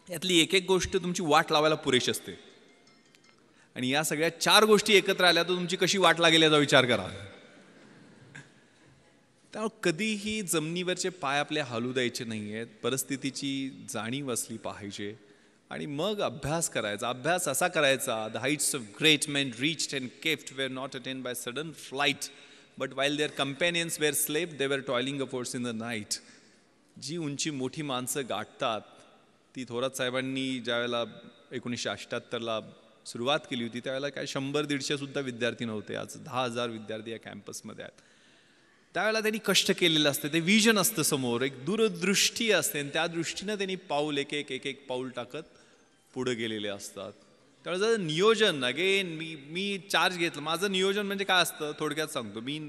यातली एक गोष्ट तुमची वाट लावायला पुरेशी असते. आणि या सगळ्या 4 गोष्टी एकत्र आल्या तर तुमची कशी वाट लागेल याचा विचार करा. त्यामुळे कधीही जमिनीवरचे पाय आपले हलू द्यायचे नाही आहेत. परिस्थितीची जाणीव असली पाहिजे आणि मग अभ्यास करायचा. अभ्यास असा करायचा, the heights of great main reached and kept wear not attend by sudden flight, but while there कंपॅनियन्स wear slab they were toiling affords in the night. जी उंची मोठी माणसं गाठतात ती थोरात साहेबांनी ज्यावेळेला 1978ला सुरुवात केली होती त्यावेळेला काय 100-150 सुद्धा विद्यार्थी नव्हते. आज 10,000 विद्यार्थी या कॅम्पसमध्ये आहेत. त्यावेळेला त्यांनी कष्ट केलेलं असतं, ते विजन असतं समोर, एक दूरदृष्टी असते आणि त्या दृष्टीनं त्यांनी पाऊल एक एक पाऊल टाकत पुढे गेलेले असतात. त्यावेळेस नियोजन अगेन मी चार्ज घेतलं. माझं नियोजन म्हणजे काय असतं थोडक्यात सांगतो. मी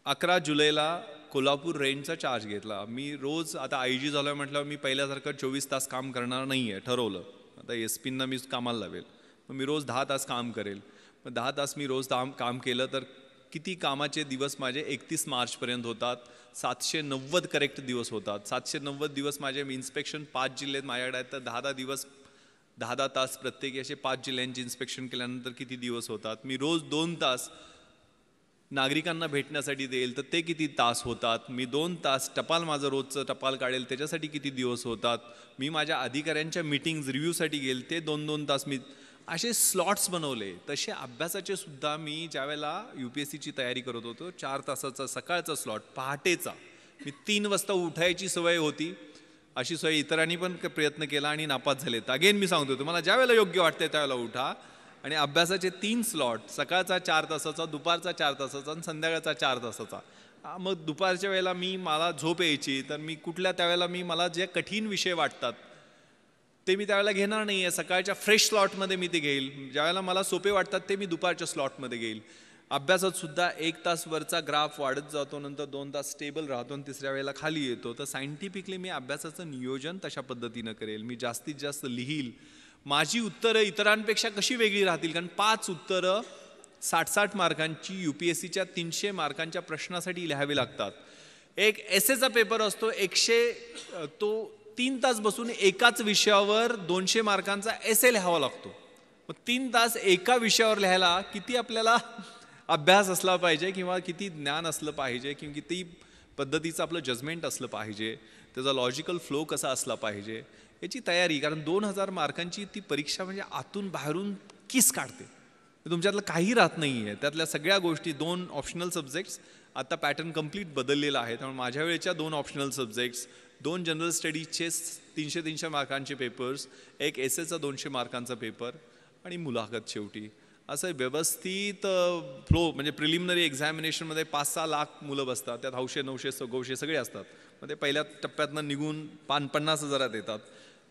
11 जुलैला कोल्हापूर रेंजचा चार्ज घेतला. मी रोज आता IG झालोय म्हटल्यावर मी पहिल्यासारखं 24 तास काम करणार नाही आहे, ठरवलं. आता SP-ना मी कामाला लावेल, मग मी रोज 10 तास काम करेल. मग 10 तास मी रोज काम केलं तर किती कामाचे दिवस माझे 31 मार्चपर्यंत होतात. 790 करेक्ट दिवस होतात. 790 दिवस माझे इन्स्पेक्शन 5 जिल्ह्यात माझ्याकडे आहेत, तर 10 दिवस 10 तास प्रत्येकी असे 5 जिल्ह्यांची इन्स्पेक्शन केल्यानंतर किती दिवस होतात. मी रोज 2 तास नागरिकांना भेटण्यासाठी देईल तर ते किती तास होतात. मी 2 तास टपाल माझं रोजचं टपाल काढेल त्याच्यासाठी किती दिवस होतात. मी माझ्या अधिकाऱ्यांच्या मीटिंग्ज रिव्ह्यूसाठी गेल ते 2-2 तास मी असे स्लॉट्स बनवले. तसे अभ्यासाचे सुद्धा मी ज्यावेळेला UPSCची तयारी करत होतो 4 तासाचा सकाळचा स्लॉट पहाटेचा, मी 3 वाजता उठायची सवय होती. अशी सवय इतरांनी पण प्रयत्न केला आणि नापास झाले. अगेन मी सांगतो तुम्हाला ज्यावेळेला योग्य वाटते त्यावेळेला उठा आणि अभ्यासाचे 3 स्लॉट, सकाळचा 4 तासाचा, दुपारचा 4 तासाचा आणि संध्याकाळचा 4 तासाचा. मग दुपारच्या वेळेला मला झोप यायची तर मी त्यावेळेला मला जे कठीण विषय वाटतात ते मी त्यावेळेला घेणार नाही आहे. सकाळच्या फ्रेश स्लॉटमध्ये मी ते घेईल. ज्यावेळेला मला सोपे वाटतात ते मी दुपारच्या स्लॉटमध्ये घेईल. अभ्यासात सुद्धा 1 तास वरचा ग्राफ वाढत जातो, नंतर 2 तास स्टेबल राहतो आणि तिसऱ्या वेळेला खाली येतो. तर सायंटिफिकली मी अभ्यासाचं नियोजन तशा पद्धतीनं करेल. मी जास्तीत जास्त लिहील. माझी उत्तरं इतरांपेक्षा कशी वेगळी राहतील, कारण 5 उत्तरं 60-60 मार्कांची UPSCच्या 300 मार्कांच्या प्रश्नासाठी लिहावी लागतात. एक एसेचा पेपर असतो 3 तास बसून एकाच विषयावर 200 मार्कांचा एसे लिहावा लागतो. मग 3 तास एका विषयावर लिहायला किती आपल्याला अभ्यास असला पाहिजे किंवा किती ज्ञान असलं पाहिजे किंवा किती पद्धतीचं आपलं जजमेंट असलं पाहिजे, त्याचा लॉजिकल फ्लो कसा असला पाहिजे याची तयारी. कारण 2000 मार्कांची ती परीक्षा म्हणजे आतून बाहेरून किस काढते. तुमच्यातलं काही राहत नाही आहे. त्यातल्या सगळ्या गोष्टी 2 ऑप्शनल सब्जेक्ट्स, आता पॅटर्न कंप्लीट बदललेला आहे. त्यामुळे माझ्या वेळेच्या 2 ऑप्शनल सब्जेक्ट्स, 2 जनरल स्टडीजचे 300 मार्कांचे पेपर्स, एक एसेचा 200 मार्कांचा पेपर आणि मुलाखत शेवटी. असं व्यवस्थित फ्लो म्हणजे प्रिलिमिनरी एक्झामिनेशनमध्ये 5-6 लाख मुलं बसतात. त्यात 900 सगळे असतात. मग ते पहिल्या टप्प्यातनं निघून 50,000 येतात.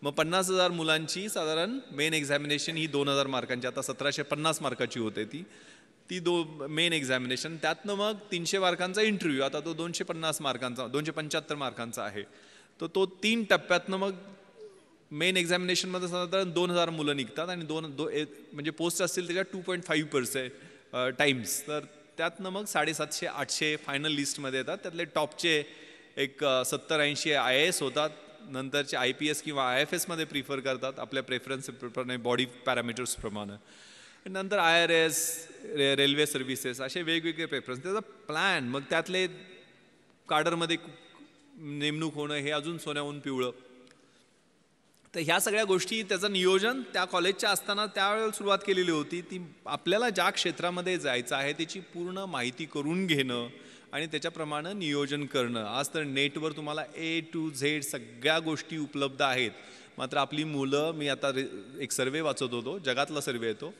मग 50,000 मुलांची साधारण मेन एक्झामिनेशन ही 2000 मार्कांची, आता 1750 मार्काची होते ती मेन एक्झामिनेशन. त्यातनं मग 300 मार्कांचा इंटरव्ह्यू, आता तो 250 मार्कांचा 275 मार्कांचा आहे. तो 3 टप्प्यातनं मग मेन एक्झामिनेशनमध्ये साधारण 2000 मुलं निघतात आणि म्हणजे पोस्ट असतील त्याच्या 2.5% टाइम्स. तर त्यातनं मग 750-800 फायनल लिस्टमध्ये येतात. त्यातले टॉपचे एक 70-80 IAS होतात. नंतरचे IPS किंवा IFS मध्ये प्रिफर करतात आपल्या प्रेफरन्सप्रमाणे, बॉडी पॅरामीटर्सप्रमाणे. नंतर IRS, रेल्वे सर्व्हिसेस, असे वेगवेगळे प्रेफरन्स. त्याचा प्लॅन, मग त्यातले काडरमध्ये नेमणूक होणं हे अजून सोन्याहून पिवळं. तर ह्या सगळ्या गोष्टी, त्याचं नियोजन त्या कॉलेजच्या असताना त्यावेळेला सुरुवात केलेली होती. ती आपल्याला ज्या क्षेत्रामध्ये जायचं आहे त्याची पूर्ण माहिती करून घेणं आणि त्याच्याप्रमाणे नियोजन करणं. आज तर नेटवर तुम्हाला A to Z सगळ्या गोष्टी उपलब्ध आहेत. मात्र आपली मुलं, मी आता एक सर्वे वाचत होतो, जगातला सर्वे येतो,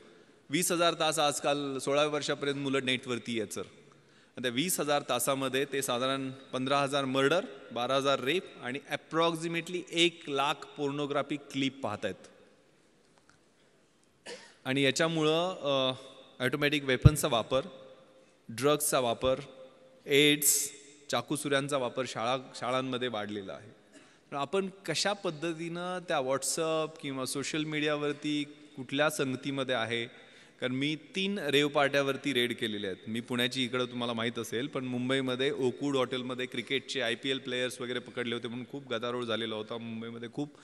20,000 तास आजकाल 16व्या वर्षापर्यंत मुलं नेटवरती यायचं. त्या 20,000 तासामध्ये ते साधारण 15,000 मर्डर, 12,000 रेप आणि अप्रॉक्सिमेटली 1 लाख पोर्नोग्राफी क्लिप पाहत आहेत. आणि याच्यामुळं ऑटोमॅटिक वेपन्सचा वापर, ड्रग्सचा वापर, एड्स, चाकूसुऱ्यांचा वापर शाळांमध्ये वाढलेला आहे. पण आपण कशा पद्धतीनं त्या व्हॉट्सअप किंवा सोशल मीडियावरती कुठल्या संगतीमध्ये आहे. कारण मी 3 रेव पार्ट्यावरती रेड केलेले आहेत. मी पुण्याची इकडं तुम्हाला माहीत असेल, पण मुंबईमध्ये ओकूड हॉटेलमध्ये क्रिकेटचे IPL प्लेयर्स वगैरे पकडले होते म्हणून खूप गदारोळ झालेला होता मुंबईमध्ये. खूप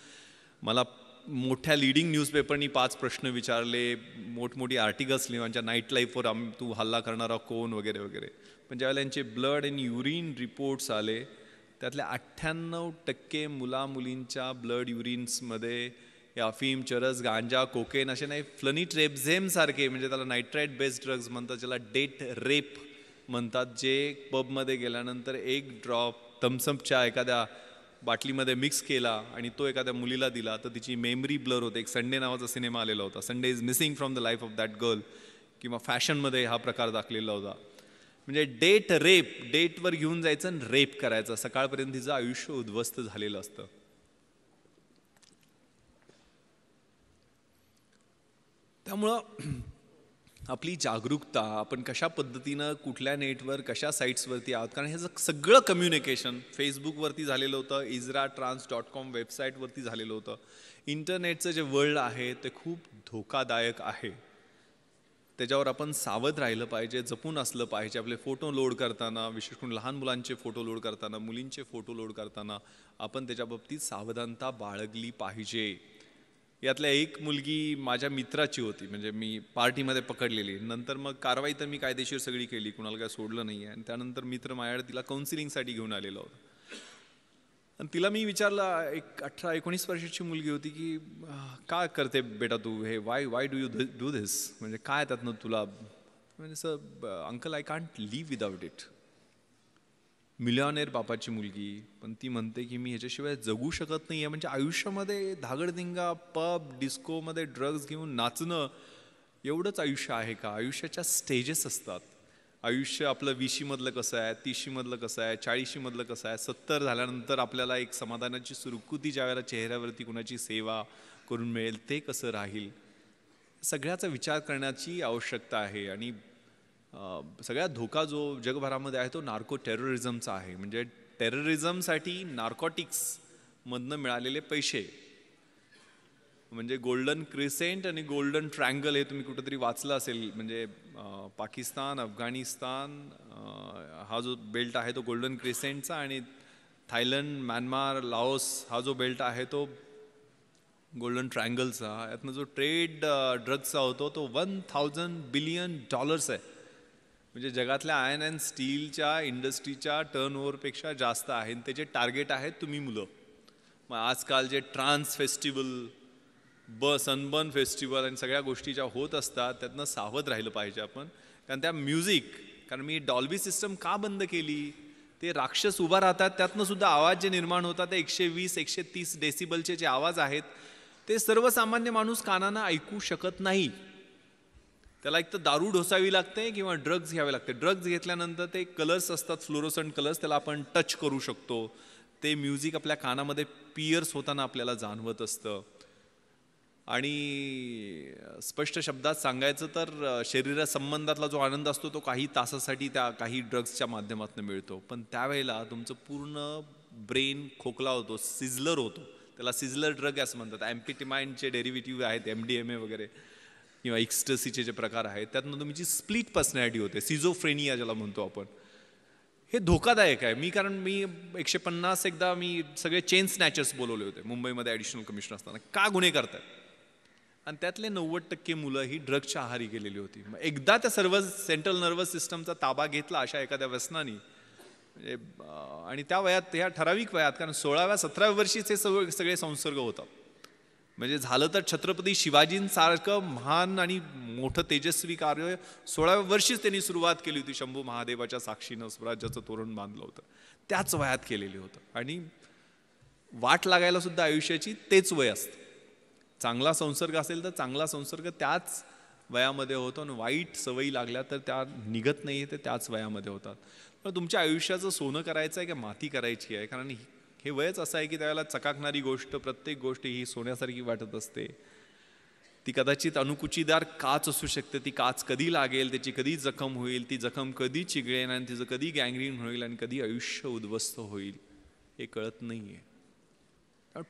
मला मोठ्या लीडिंग न्यूजपेपरनी 5 प्रश्न विचारले, मोठमोठी आर्टिकल्स लिहायच्या, नाईट लाईफवर तू हल्ला करणारा कोण वगैरे वगैरे. पण ज्यावेळेला यांचे ब्लड अँड युरिन रिपोर्ट्स आले, त्यातल्या 98% मुलामुलींच्या ब्लड युरिन्समध्ये अफीम, चरस, गांजा, कोकेन असे नाही, फ्लनिट्रेप्झेम सारखे, म्हणजे त्याला नायट्राईट बेस्ड ड्रग्ज म्हणतात, ज्याला डेट रेप म्हणतात, जे पबमध्ये गेल्यानंतर एक ड्रॉप थम्सअपच्या एखाद्या बाटलीमध्ये मिक्स केला आणि तो एखाद्या मुलीला दिला तर तिची मेमरी ब्लर होते. एक संडे नावाचा सिनेमा आलेला होता, Sunday is missing from the life of that girl, किंवा फॅशनमध्ये हा प्रकार दाखलेला होता. म्हणजे डेट रेप, डेटवर घेऊन जायचं आणि रेप करायचं, सकाळपर्यंत तिचं आयुष्य उद्ध्वस्त झालेलं असतं. त्यामुळं आपली जागरूकता, आपण कशा पद्धतीनं कुठल्या नेटवर कशा साईट्सवरती आहोत, कारण हे सगळं कम्युनिकेशन फेसबुकवरती झालेलं होतं, IsraTrans.com वेबसाईटवरती झालेलं होतं. इंटरनेटचं जे वर्ल्ड आहे ते खूप धोकादायक आहे, त्याच्यावर आपण सावध राहिलं पाहिजे, जपून असलं पाहिजे. आपले फोटो लोड करताना, विशेष करून लहान मुलांचे फोटो लोड करताना, मुलींचे फोटो लोड करताना आपण त्याच्या बाबतीत सावधानता बाळगली पाहिजे. यातल्या एक मुलगी माझ्या मित्राची होती, म्हणजे मी पार्टीमध्ये पकडलेली. नंतर मग कारवाई तर मी कायदेशीर सगळी केली, कुणाला काय सोडलं नाही आहे. आणि त्यानंतर मित्र माझ्याकडे तिला काउन्सिलिंगसाठी घेऊन आलेला होता. आणि तिला मी विचारलं, एक 18-19 वर्षाची मुलगी होती, की काय करते बेटा तू हे, why do you do this, म्हणजे काय त्यातनं तुला, म्हणजे sir uncle I can't leave without it. मिलियनेर बापाची मुलगी, पण ती म्हणते की मी ह्याच्याशिवाय जगू शकत नाही आहे. म्हणजे आयुष्यामध्ये धागडधिंगा, पब, डिस्कोमध्ये ड्रग्ज घेऊन नाचणं एवढंच आयुष्य आहे का? आयुष्याच्या स्टेजेस असतात. आयुष्य आपलं 20मधलं कसं आहे, 30मधलं कसं आहे, 40मधलं कसं आहे, 70 झाल्यानंतर आपल्याला एक समाधानाची सुरकुती ज्यावेळेला चेहऱ्यावरती कुणाची सेवा करून मिळेल ते कसं राहील, सगळ्याचा विचार करण्याची आवश्यकता आहे. आणि सगळ्यात धोका जो जगभरामध्ये आहे तो नार्को टेररिझमचा आहे. म्हणजे टेररिझमसाठी नार्कोटिक्समधनं मिळालेले पैसे, म्हणजे गोल्डन क्रिसेंट आणि गोल्डन ट्रँगल हे तुम्ही कुठेतरी वाचलं असेल. म्हणजे पाकिस्तान, अफगाणिस्तान हा जो बेल्ट आहे तो गोल्डन क्रिसेंटचा, आणि थायलंड, म्यानमार, लाओस हा जो बेल्ट आहे तो गोल्डन ट्रँगलचा. यातनं जो ट्रेड ड्रग्सचा होतो तो $1000 बिलियन आहे. म्हणजे जगातल्या आयर्न अँड स्टीलच्या इंडस्ट्रीच्या टर्नओव्हरपेक्षा जास्त आहे. त्याचे टार्गेट आहेत तुम्ही मुलं. मग आजकाल जे ट्रान्स फेस्टिवल, सनबर्न फेस्टिवल आणि सगळ्या गोष्टी ज्या होत असतात त्यातनं सावध राहिलं पाहिजे आपण. कारण त्या म्युझिक, कारण मी डॉल्बी सिस्टम का बंद केली, ते राक्षस उभा राहतात, त्यातनं सुद्धा आवाज जे निर्माण होतात ते 120-130 डेसिबलचे जे आवाज आहेत ते सर्वसामान्य माणूस कानानं ऐकू शकत नाही. त्याला एक तर दारू ढोसावी लागते किंवा ड्रग्ज घ्यावे लागते. ड्रग्ज घेतल्यानंतर ते कलर्स असतात, फ्लोरोसंट कलर्स, त्याला आपण टच करू शकतो. ते म्युझिक आपल्या कानामध्ये पियर्स होताना आपल्याला जाणवत असतं. आणि स्पष्ट शब्दात सांगायचं तर शरीरासंबंधातला जो आनंद असतो तो काही तासासाठी त्या काही ड्रग्सच्या माध्यमातून मिळतो. पण त्यावेळेला तुमचं पूर्ण ब्रेन खोकला होतो, सिझलर होतो. त्याला सिझलर ड्रग असं म्हणतात. ॲम्फिटिमाइनचे डेरिव्हेटिव्ह आहेत, MDMA वगैरे, किंवा एक्स्टसीचे जे प्रकार आहेत, त्यातनं तुमची स्प्लिट पर्सनॅलिटी होते, सिझोफ्रेनिया ज्याला म्हणतो आपण. हे धोकादायक आहे. कारण मी 150 एकदा मी सगळे चेन स्नॅचर्स बोलवले होते मुंबईमध्ये ॲडिशनल कमिशनर असताना. का गुन्हे करतात? आणि त्यातले 90% मुलं ही ड्रग्सच्या आहारी गेलेली होती. मग एकदा त्या सर्व सेंट्रल नर्वस सिस्टमचा ताबा घेतला अशा एखाद्या व्यसनाने, म्हणजे आणि त्या वयात, ह्या ठराविक वयात, कारण 16व्या-17व्या वर्षीच हे सगळे संसर्ग होतात. म्हणजे झालं तर छत्रपती शिवाजींसारखं महान आणि मोठं तेजस्वी कार्य 16व्या वर्षीच त्यांनी सुरुवात केली होती. शंभू महादेवाच्या साक्षीनं स्वराज्याचं तोरण बांधलं होतं, त्याच वयात केलेली होतं. आणि वाट लागायला सुद्धा आयुष्याची तेच वय असतं. चांगला संसर्ग असेल तर चांगला संसर्ग त्याच वयामध्ये होतो, आणि वाईट सवयी लागल्या तर त्या निघत नाही, ते त्याच वयामध्ये होतात. पण तुमच्या आयुष्याचं सोनं करायचं आहे की माती करायची आहे? कारण हे वयच असं आहे की त्यावेळेला चकाकणारी गोष्ट, प्रत्येक गोष्ट ही सोन्यासारखी वाटत असते. ती कदाचित अणुकुचीदार काच असू शकते. ती काच कधी लागेल, त्याची कधी जखम होईल, ती जखम कधी चिघळेल, आणि तिचं कधी गँग्रीन होईल, आणि कधी आयुष्य उद्ध्वस्त होईल हे कळत नाही आहे.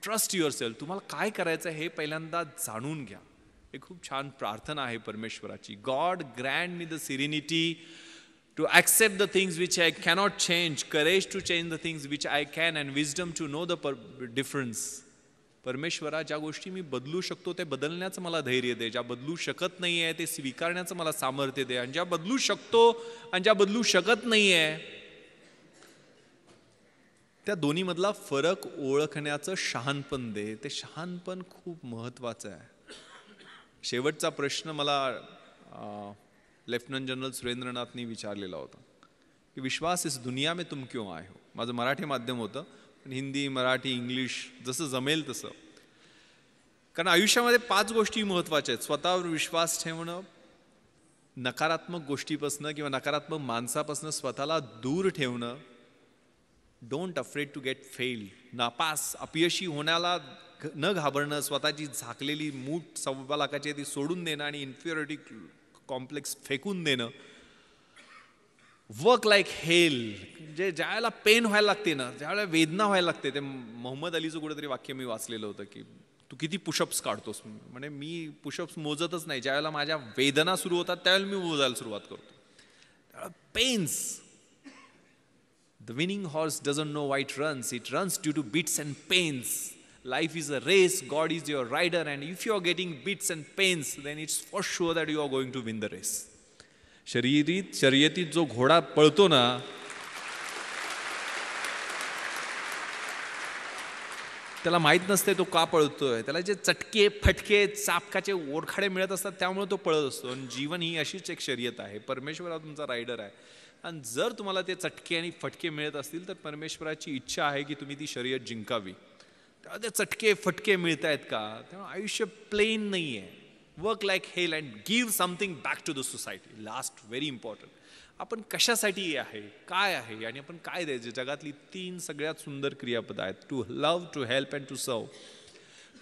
Trust yourself. तुम्हाला काय करायचं आहे हे पहिल्यांदा जाणून घ्या. हे खूप छान प्रार्थना आहे परमेश्वराची. God Grant me the सिरिनिटी to accept the things which I cannot change, courage to change the things which I can, and wisdom to know the difference. परमेश्वरा, ज्या गोष्टी मी बदलू शकतो ते बदलण्याचं मला धैर्य दे, ज्या बदलू शकत नाही आहे ते स्वीकारण्याचं मला सामर्थ्य दे, आणि ज्या बदलू शकतो आणि ज्या बदलू शकत नाही आहे त्या दोन्हीमधला फरक ओळखण्याचं शहाणपण दे. ते शहाणपण खूप महत्त्वाचं आहे. शेवटचा प्रश्न मला लेफ्टनंट जनरल सुरेंद्रनाथनी विचारलेला होता की विश्वास इस दुनिया में तुम क्यों आए हो. माझं मराठी माध्यम होतं, पण हिंदी, मराठी, इंग्लिश जसं जमेल तसं. कारण आयुष्यामध्ये 5 गोष्टी महत्त्वाच्या आहेत. स्वतःवर विश्वास ठेवणं, नकारात्मक गोष्टीपासनं किंवा नकारात्मक माणसापासनं स्वतःला दूर ठेवणं, don't afraid to get fail, नापास अपयशी होण्याला न घाबरणं, स्वतःची झाकलेली मूठ 1.25 लाखाची ती सोडून देणं आणि इन्फिरियरिटी कॉम्प्लेक्स फेकून देणं. वर्क लाईक हेल, जे ज्यावेळेला पेन व्हायला लागते ना, ज्यावेळेला वेदना व्हायला लागते, ते मोहम्मद अलीचं कुठेतरी वाक्य मी वाचलेलं होतं की तू किती पुशअप्स काढतोस. म्हणजे मी पुशअप्स मोजतच नाही, ज्यावेळेला माझ्या वेदना सुरू होतात त्यावेळेला मी मोजायला सुरुवात करतो. Pens. The winning horse doesn't know why it runs. It runs due to bits and pains. Life is a race. God is your rider, and if you are getting bits and pains, then it's for sure that you are going to win the race. शर्यतीत जो घोडा पळतो ना, त्याला माहित नसते तो का पळतोय. त्याला जे चटके, फटके, चापकाचे ओरखाडे मिळत असतात त्यामुळे तो पळत असतो. आणि जीवन ही अशीच एक शर्यत आहे. परमेश्वर हा तुमचा रायडर आहे, आणि जर तुम्हाला ते चटके आणि फटके मिळत असतील तर परमेश्वराची इच्छा आहे की तुम्ही ती शर्यत जिंकावी. तेव्हा ते चटके फटके मिळत आहेत का, तेव्हा आयुष्य प्लेन नाही आहे. Work like hell and give something back to the society. Last, very important. आपण कशासाठी आहे, काय आहे आणि आपण काय द्यायचं. जगातली 3 सगळ्यात सुंदर क्रियापद आहेत. To love, to help and to serve.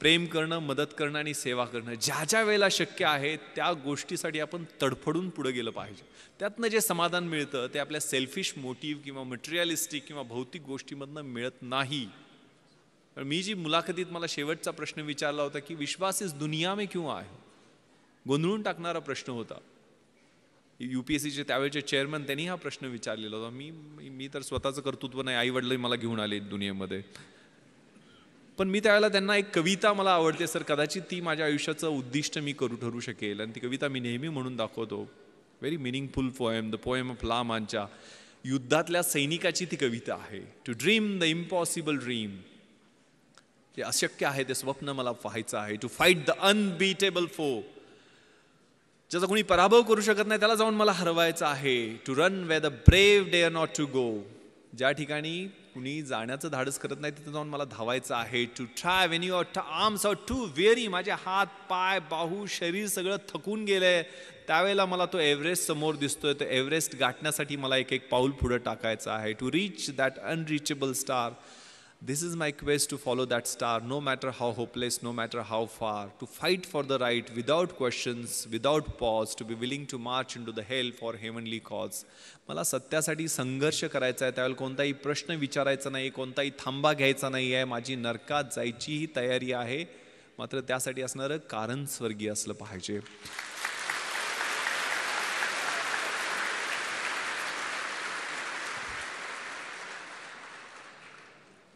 प्रेम करणं, मदत करणं आणि सेवा करणं. ज्या ज्या वेळेला शक्य आहे त्या गोष्टीसाठी आपण तडफडून पुढे गेलं पाहिजे. त्यातनं जे समाधान मिळतं ते आपल्या सेल्फिश मोटिव्ह किंवा मटेरियलिस्टिक किंवा भौतिक गोष्टीमधनं मिळत नाही. मी जी मुलाखतीत मला शेवटचा प्रश्न विचारला होता की विश्वास इस दुनिया में क्यों आए, गोंधळून टाकणारा प्रश्न होता. UPSCचे त्यावेळेचे चेअरमन त्यांनी हा प्रश्न विचारलेला होता. मी तर स्वतःचं कर्तृत्व नाही, आई वडील मला घेऊन आले दुनियेमध्ये. पण मी त्यावेळेला त्यांना एक कविता मला आवडते सर, कदाचित ती माझ्या आयुष्याचं उद्दिष्ट मी ठरू शकेल, आणि ती कविता मी नेहमी म्हणून दाखवतो. Very meaningful poem, the poem of La Mancha. युद्धातल्या सैनिकाची ती कविता आहे. To dream the impossible dream. जे अशक्य आहे ते स्वप्न मला पाहायचं आहे. टू फाईट द अनबीटेबल फो. ज्याचा कोणी पराभव करू शकत नाही त्याला जाऊन मला हरवायचं आहे. To run where the brave dare not to go. ज्या ठिकाणी कुणी जाण्याचं धाडस करत नाही तिथे जाऊन मला धावायचं आहे. To try when your arms are too weary. माझे हात, पाय, बाहू, शरीर सगळं थकून गेलंय, त्यावेळेला मला तो एव्हरेस्ट समोर दिसतोय. तो एव्हरेस्ट गाठण्यासाठी मला एक एक पाऊल पुढे टाकायचं आहे. To reach that unreachable star. This is my quest to follow that star, no matter how hopeless, no matter how far. To fight for the right without questions, without pause. To be willing to march into the hell for heavenly cause. मला सत्यासाठी संघर्ष करायचा आहे. त्यावेळेला कोणताही प्रश्न विचारायचा नाही, कोणताही थांबा घ्यायचा नाही आहे. माझी नरकात जायचीही तयारी आहे, मात्र त्यासाठी असणारं कारण स्वर्गीय असलं पाहिजे.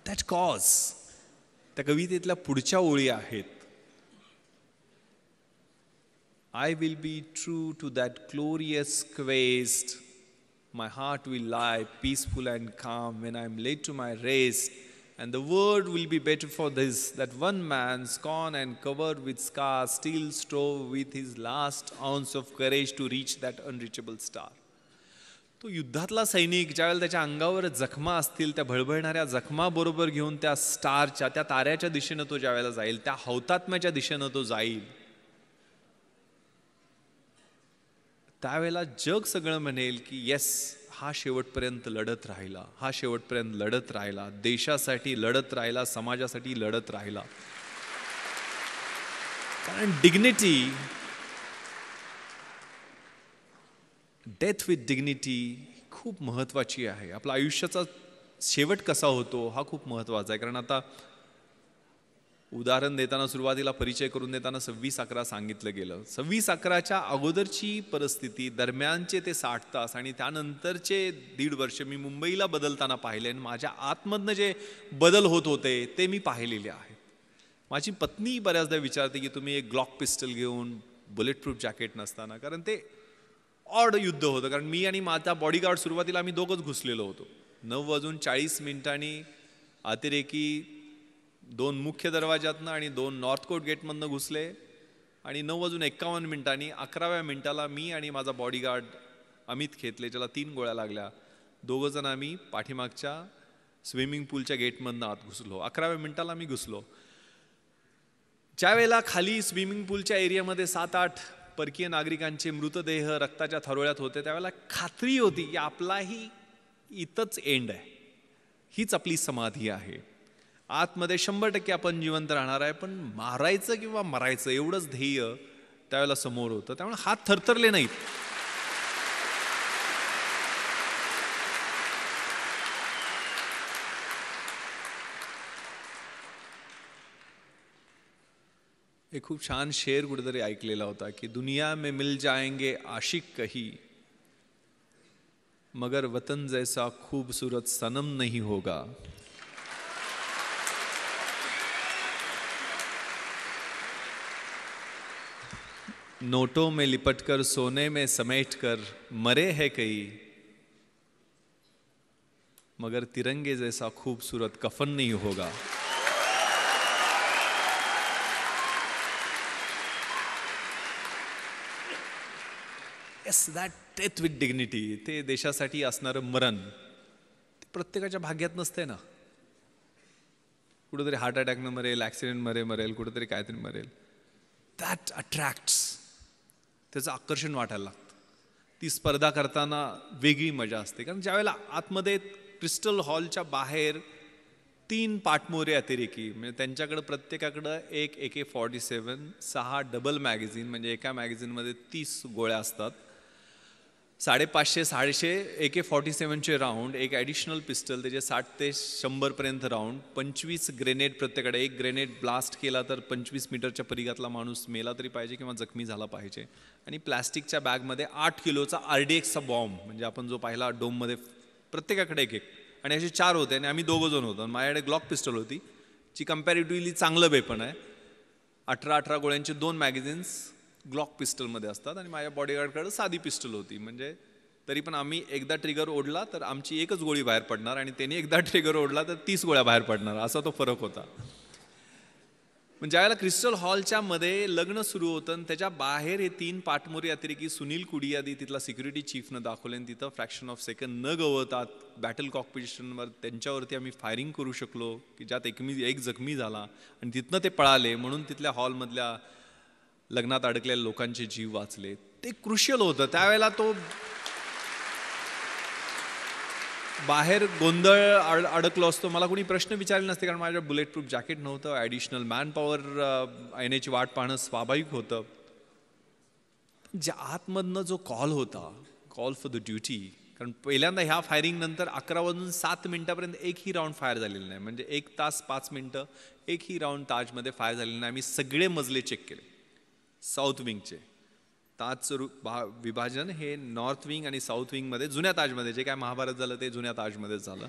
That cause. त्या कवितेतल्या पुढच्या ओळी आहेत. I will be true to that glorious quest. My heart will lie peaceful and काम when I am late to my rest. And the world will be better for this that one man स्कॉन and covered with scars steel strove with his last ounce of courage to reach that unreachable star. तो युद्धातला सैनिक ज्यावेळेला त्याच्या अंगावर जखमा असतील, त्या भळभळणाऱ्या जखमाबरोबर घेऊन त्या स्टारच्या, त्या ताऱ्याच्या दिशेनं तो ज्यावेळेला जाईल, त्या हौतात्म्याच्या दिशेनं तो जाईल, त्यावेळेला जग सगळं म्हणेल की येस, हा शेवटपर्यंत लढत राहिला, हा शेवटपर्यंत लढत राहिला, देशासाठी लढत राहिला, समाजासाठी लढत राहिला. कारण डिग्निटी, डेथ विथ डिग्निटी खूप महत्त्वाची आहे. आपला आयुष्याचा शेवट कसा होतो हा खूप महत्त्वाचा आहे. कारण आता उदाहरण देताना, सुरुवातीला परिचय करून देताना 26/11 सांगितलं गेलं. 26/11च्या अगोदरची परिस्थिती, दरम्यानचे ते 60 तास आणि त्यानंतरचे 1.5 वर्ष मी मुंबईला बदलताना पाहिले आणि माझ्या आतमधनं जे बदल होत होते ते मी पाहिलेले आहेत. माझी पत्नी बऱ्याचदा विचारते की तुम्ही एक ग्लॉक पिस्टल घेऊन बुलेट प्रूफ जॅकेट नसताना, कारण ते ऑड युद्ध होतं. कारण मी आणि माझा बॉडीगार्ड सुरुवातीला आम्ही दोघंच घुसलेलो होतो. 9:40 अतिरेकी 2 मुख्य दरवाजातनं आणि 2 नॉर्थ कोट गेटमधनं घुसले आणि 9:51 11व्या मिनिटाला मी आणि माझा बॉडीगार्ड अमित खेतले, ज्याला 3 गोळ्या लागल्या, दोघंजण आम्ही पाठीमागच्या स्विमिंग पूलच्या गेटमधनं आत घुसलो. 11व्या मिनिटाला मी घुसलो. ज्या वेळेला खाली स्विमिंग पूलच्या एरियामध्ये 7-8 परकीय नागरिकांचे मृतदेह रक्ताच्या थारोळ्यात होते, त्यावेळेला खात्री होती की आपलाही इथंच एंड आहे, हीच आपली समाधी आहे. आतमध्ये 100% आपण जिवंत राहणार आहे, पण मारायचं किंवा मरायचं एवढंच ध्येय त्यावेळेला समोर होतं. त्यामुळे हात थरथरले नाहीत. एक खूप छान शेर कुठेतरी ऐकलेला होता की दुनिया में मिल जाएंगे आशिक कही, मगर वतन जैसा खूबसूरत सनम नहीं होगा. नोटों में लिपटकर सोने में समेटकर मरे है कई, मगर तिरंगे जैसा खूबसूरत कफन नहीं होगा. Yes, that death with dignity, ते देशासाठी असणारं मरण ते प्रत्येकाच्या भाग्यात नसते ना. कुठेतरी हार्ट अटॅकनं मरेल, ॲक्सिडेंट मरेल, कुठेतरी काहीतरी मरेल. दॅट अट्रॅक्ट्स, त्याचं आकर्षण वाटायला लागतं. ती स्पर्धा करताना वेगळी मजा असते. कारण ज्यावेळेला आतमध्ये क्रिस्टल हॉलच्या बाहेर 3 पाठमोरे अतिरेकी, म्हणजे त्यांच्याकडं प्रत्येकाकडं एक AK-47, 6 डबल मॅगझिन, म्हणजे एका मॅगझिनमध्ये 30 गोळ्या असतात, 550-650 AK-47चे राऊंड, एक ॲडिशनल पिस्टल, त्याचे 60 ते 100पर्यंत राऊंड, 25 ग्रेनेड प्रत्येकाकडे. एक ग्रेनेड ब्लास्ट केला तर 25 मीटरच्या परिघातला माणूस मेला तरी पाहिजे किंवा जखमी झाला पाहिजे. आणि प्लॅस्टिकच्या बॅगमध्ये 8 किलोचा RDXचा बॉम्ब, म्हणजे आपण जो पाहिला डोममध्ये, प्रत्येकाकडे एक. आणि असे 4 होते आणि आम्ही 2 जण होतो. माझ्याकडे ग्लॉक पिस्टल होती, जी कम्पॅरेटिव्हली चांगलं वेपन आहे. 18 गोळ्यांचे 2 मॅगझिन्स ग्लॉक पिस्टलमध्ये असतात आणि माझ्या बॉडीगार्डकडे साधी पिस्टल होती. म्हणजे तरी पण आम्ही एकदा ट्रिगर ओढला तर आमची एकच गोळी बाहेर पडणार आणि त्याने एकदा ट्रिगर ओढला तर 30 गोळ्या बाहेर पडणार, असा तो फरक होता. म्हणजे ज्यावेळेला क्रिस्टल हॉलच्या मध्ये लग्न सुरू होतं आणि त्याच्या बाहेर हे 3 पाठमोरी अतिरेकी सुनील कुडियादी, तिथला सिक्युरिटी चीफनं दाखवले आणि तिथं फ्रॅक्शन ऑफ सेकंड न गवतात बॅटल कॉकपिटिशनवर त्यांच्यावरती आम्ही फायरिंग करू शकलो की ज्यात एक जखमी झाला आणि तिथनं ते पळाले, म्हणून तिथल्या हॉलमधल्या लग्नात अडकलेल्या लोकांचे जीव वाचले. ते क्रुशियल होतं. त्यावेळेला तो बाहेर गोंधळ अडकलो असतो, मला कोणी प्रश्न विचारले नसते, कारण माझ्या बुलेट प्रूफ जॅकेट नव्हतं. ॲडिशनल मॅन पॉवर येण्याची वाट पाहणं स्वाभाविक होतं. ज्या आतमधनं जो कॉल होता, कॉल फॉर द ड्युटी, कारण पहिल्यांदा ह्या फायरिंग नंतर 11:07 एकही राऊंड फायर झालेला नाही. म्हणजे 1 तास 5 मिनिटं एकही राऊंड ताजमध्ये फायर झालेला नाही. आम्ही सगळे मजले चेक केले साऊथ विंगचे. ताजचं विभाजन हे नॉर्थ विंग आणि साऊथ विंगमध्ये, जुन्या ताजमध्ये, जे काय महाभारत झालं ते जुन्या ताजमध्येच झालं.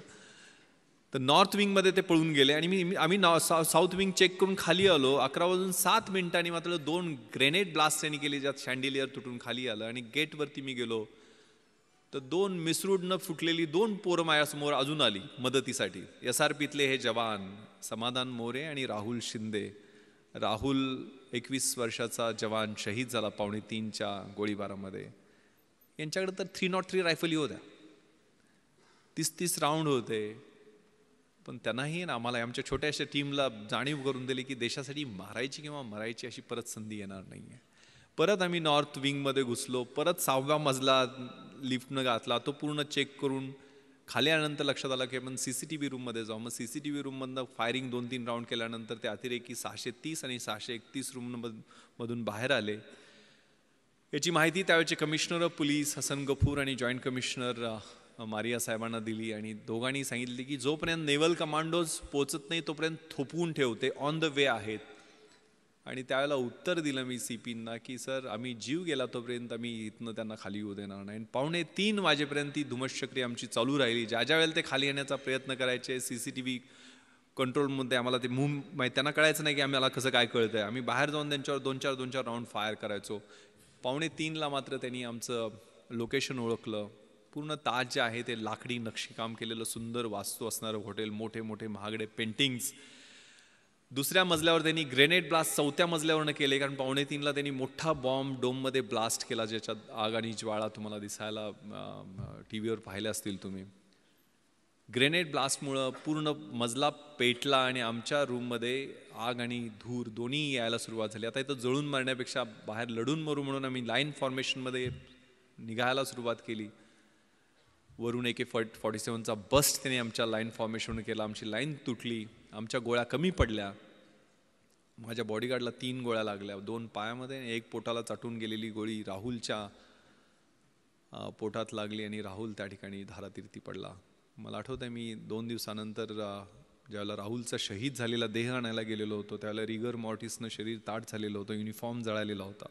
तर नॉर्थ विंगमध्ये ते पळून गेले आणि आम्ही साऊथ विंग चेक करून खाली आलो. 11:07 मात्र 2 ग्रेनेड ब्लास्ट त्यांनी केली, ज्यात शँडिलियर तुटून खाली आलं. आणि गेटवरती मी गेलो तर 2 मिसरूडनं फुटलेली 2 पोरं माझ्यासमोर अजून आली मदतीसाठी. SRPतले हे जवान समाधान मोरे आणि राहुल शिंदे. राहुल 21 वर्षाचा जवान शहीद झाला 2:45च्या गोळीबारामध्ये. यांच्याकडे तर 303 रायफली होत्या, 30-30 राऊंड होते. पण त्यांनाही ना आम्हाला, आमच्या छोट्याशा टीमला जाणीव करून दिली की देशासाठी मारायची किंवा मरायची अशी परत संधी येणार नाही आहे. परत आम्ही नॉर्थ विंगमध्ये घुसलो. परत 6व्या मजला लिफ्टनं घातला. तो पूर्ण चेक करून खाली आल्यानंतर लक्षात आलं की आपण CCTV रूममध्ये जाऊ. मग CCTV रूममधनं फायरिंग 2-3 राऊंड केल्यानंतर ते अतिरेकी 630 आणि 631 रूममधून बाहेर आले. याची माहिती त्यावेळेचे commissioner of police Hasan Ghafoor आणि जॉईंट कमिशनर मारिया साहेबांना दिली. आणि दोघांनी सांगितले की जोपर्यंत नेव्हल कमांडोज पोचत नाही तोपर्यंत थोपवून ठेवते, ऑन द वे आहेत. आणि त्यावेळेला उत्तर दिलं मी CPंना की सर, आम्ही जीव गेला तोपर्यंत आम्ही इथनं त्यांना खाली येऊ देणार नाही. 2:45 वाजेपर्यंत ती धुमश्चक्री आमची चालू राहिली. ज्या वेळेला ते खाली येण्याचा प्रयत्न करायचे, CCTV कंट्रोलमध्ये आम्हाला ते माहिती त्यांना कळायचं नाही की आम्हाला कसं काय कळतंय. आम्ही बाहेर जाऊन त्यांच्यावर 2-4 राऊंड फायर करायचो. 2:45ला मात्र त्यांनी आमचं लोकेशन ओळखलं. पूर्ण ताज जे आहे ते लाकडी नक्षीकाम केलेलं सुंदर वास्तू असणारं हॉटेल, मोठे मोठे महागडे पेंटिंग्स. दुसऱ्या मजल्यावर त्यांनी ग्रेनेड ब्लास्ट 4थ्या मजल्यावरनं केले, कारण 2:45ला त्यांनी मोठा बॉम्ब डोममध्ये ब्लास्ट केला, ज्याच्यात आग आणि ज्वाळा तुम्हाला दिसायला TV वर पाहिले असतील तुम्ही. ग्रेनेड ब्लास्टमुळं पूर्ण मजला पेटला आणि आमच्या रूममध्ये आग आणि धूर दोन्ही यायला सुरुवात झाली. आता इथं जळून मारण्यापेक्षा बाहेर लढून मरू म्हणून आम्ही लाईन फॉर्मेशनमध्ये निघायला सुरुवात केली. वरून AK-47चा बस्ट त्याने आमच्या लाईन फॉर्मेशन केला. आमची लाईन तुटली, आमच्या गोळ्या कमी पडल्या. माझ्या बॉडीगार्डला 3 गोळ्या लागल्या, 2 पायामध्ये, 1 पोटाला चाटून गेलेली गोळी राहुलच्या पोटात लागली आणि राहुल त्या ठिकाणी धारातीर्थी पडला. मला आठवतं आहे मी 2 दिवसानंतर ज्यावेळेला राहुलचा शहीद झालेला देह आणायला गेलेलो होतो, त्यावेळेला रिगर मॉर्टिसनं शरीर ताट झालेलं होतं, युनिफॉर्म जळालेला होता,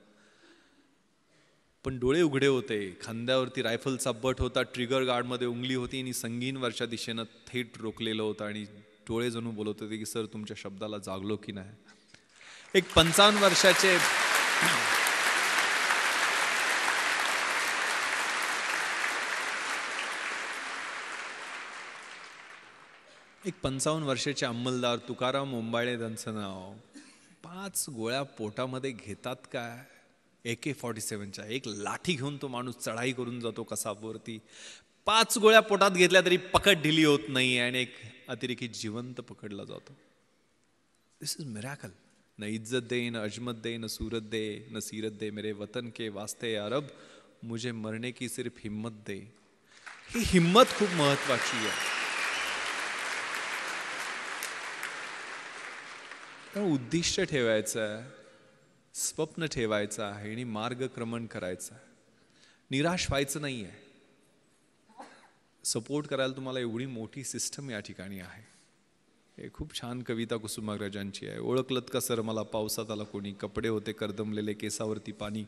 पण डोळे उघडे होते. खांद्यावरती रायफलचा बट होता, ट्रिगर गार्डमध्ये उंगली होती आणि संगीनवरच्या दिशेनं थेट रोखलेलं होतं आणि डोळे जणू बोलत होते की सर तुमच्या शब्दाला जागलो की नाही. एक 55 वर्षाचे एक 55 वर्षाचे अंमलदार तुकाराम ओंबाळे त्यांचं नाव, 5 गोळ्या पोटामध्ये घेतात काय AK-47च्या. एक लाठी घेऊन तो माणूस चढाई करून जातो कसाबवरती. 5 गोळ्या पोटात घेतल्या तरी पकड ढिली होत नाही आणि एक अतिरेकी जिवंत पकडला जातो. दिस इज मिरॅकल. न इज्जत दे, न अजमत दे, न सूरत दे, न सीरत दे, मेरे वतन के वास्ते अरब, मुझे मरने की सिर्फ हिम्मत दे. ही हिम्मत खूप महत्वाची आहे. उद्दिष्ट ठेवायचं आहे, स्वप्न ठेवायचं आहे आणि मार्गक्रमण करायचं आहे. निराश व्हायचं नाही आहे. सपोर्ट करायला तुम्हाला एवढी मोठी सिस्टम या ठिकाणी आहे. हे खूप छान कविता कुसुमाग्रजांची आहे. ओळखलत का सर मला पावसात आला कोणी, कपडे होते कर्दमलेले केसावरती पाणी,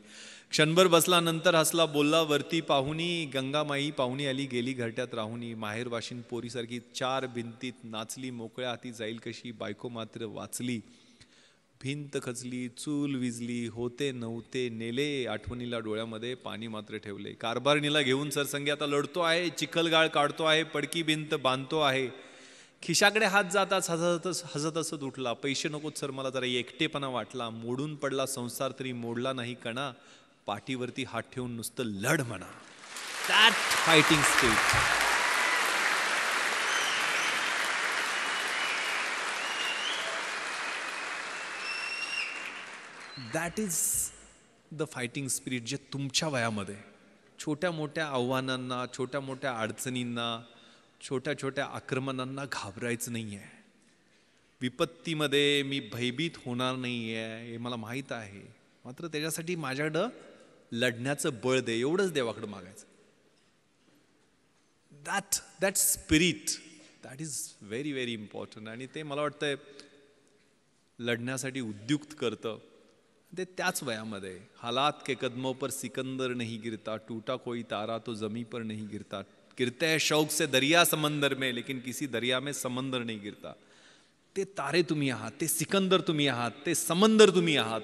क्षणभर बसला नंतर हसला बोलला वरती पाहुणी, गंगामाई पाहुणी आली गेली घरट्यात राहुनी, माहेर वाशिन पोरीसारखी 4 भिंतीत नाचली, मोकळ्या हाती जाईल कशी, बायको मात्र वाचली, भिंत खचली, चूल विजली, होते नव्हते नेले, आठवणीला डोळ्यामध्ये पाणी मात्र ठेवले, कारभारणीला घेऊन सरसंगी आता लढतो आहे, चिखलगाळ काढतो आहे, पडकी भिंत बांधतो आहे, खिशाकडे हात जाताच हसत हसत उठला, पैसे नकोत सर मला जरा एकटेपणा वाटला, मोडून पडला संसार तरी मोडला नाही कणा, पाठीवरती हात ठेवून नुसतं लढ म्हणा. That fighting spirit. That is the fighting spirit जे तुमच्या वयामध्ये छोट्या मोठ्या आव्हानांना, छोट्या मोठ्या अडचणींना, छोट्या छोट्या आक्रमणांना घाबरायचं नाही आहे. विपत्तीमध्ये मी भयभीत होणार नाही आहे हे मला माहीत आहे, मात्र त्याच्यासाठी माझ्याकडं लढण्याचं बळ दे, एवढंच देवाकडं मागायचं. That spirit that is very very important. आणि ते मला वाटतंय लढण्यासाठी उद्युक्त करतं. ते त्याच वयामध्ये हालात के कदमों पर सिकंदर नहीं गिरता, टूटा कोई तारा तो जमी पर नहीं गिरता, गिरते हैं शौक से दरिया समंदर में लेकिन किसी दरिया में समंदर नहीं गिरता. ते तारे तुम्ही आहात, ते सिकंदर तुम्ही आहात, ते समंदर तुम्ही आहात.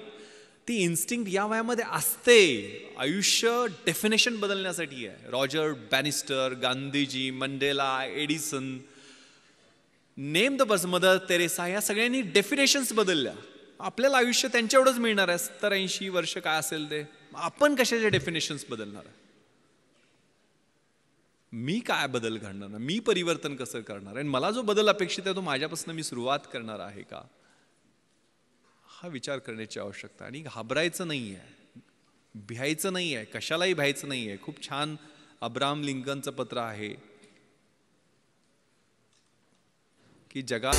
ती इन्स्टिंक्ट या वयामध्ये असते. आयुष्य डेफिनेशन बदलण्यासाठी आहे. Roger Bannister, Gandhiji, Mandela, Edison, name the पर्स, मदर तेरेसा, या सगळ्यांनी डेफिनेशन्स बदलल्या. आपल्याला आयुष्य त्यांच्या एवढंच मिळणार आहे, 70-80 वर्ष काय असेल ते. आपण कशाचे डेफिनेशन्स बदलणार आहे? मी काय बदल घडणार, मी परिवर्तन कसं करणार, आणि मला जो बदल अपेक्षित आहे तो माझ्यापासून मी सुरुवात करणार आहे का, हा विचार करण्याची आवश्यकता. आणि घाबरायचं नाही आहे, भ्यायचं नाही आहे, कशालाही भ्यायचं नाही आहे. खूप छान अब्राहम लिंकनचं पत्र आहे की जगात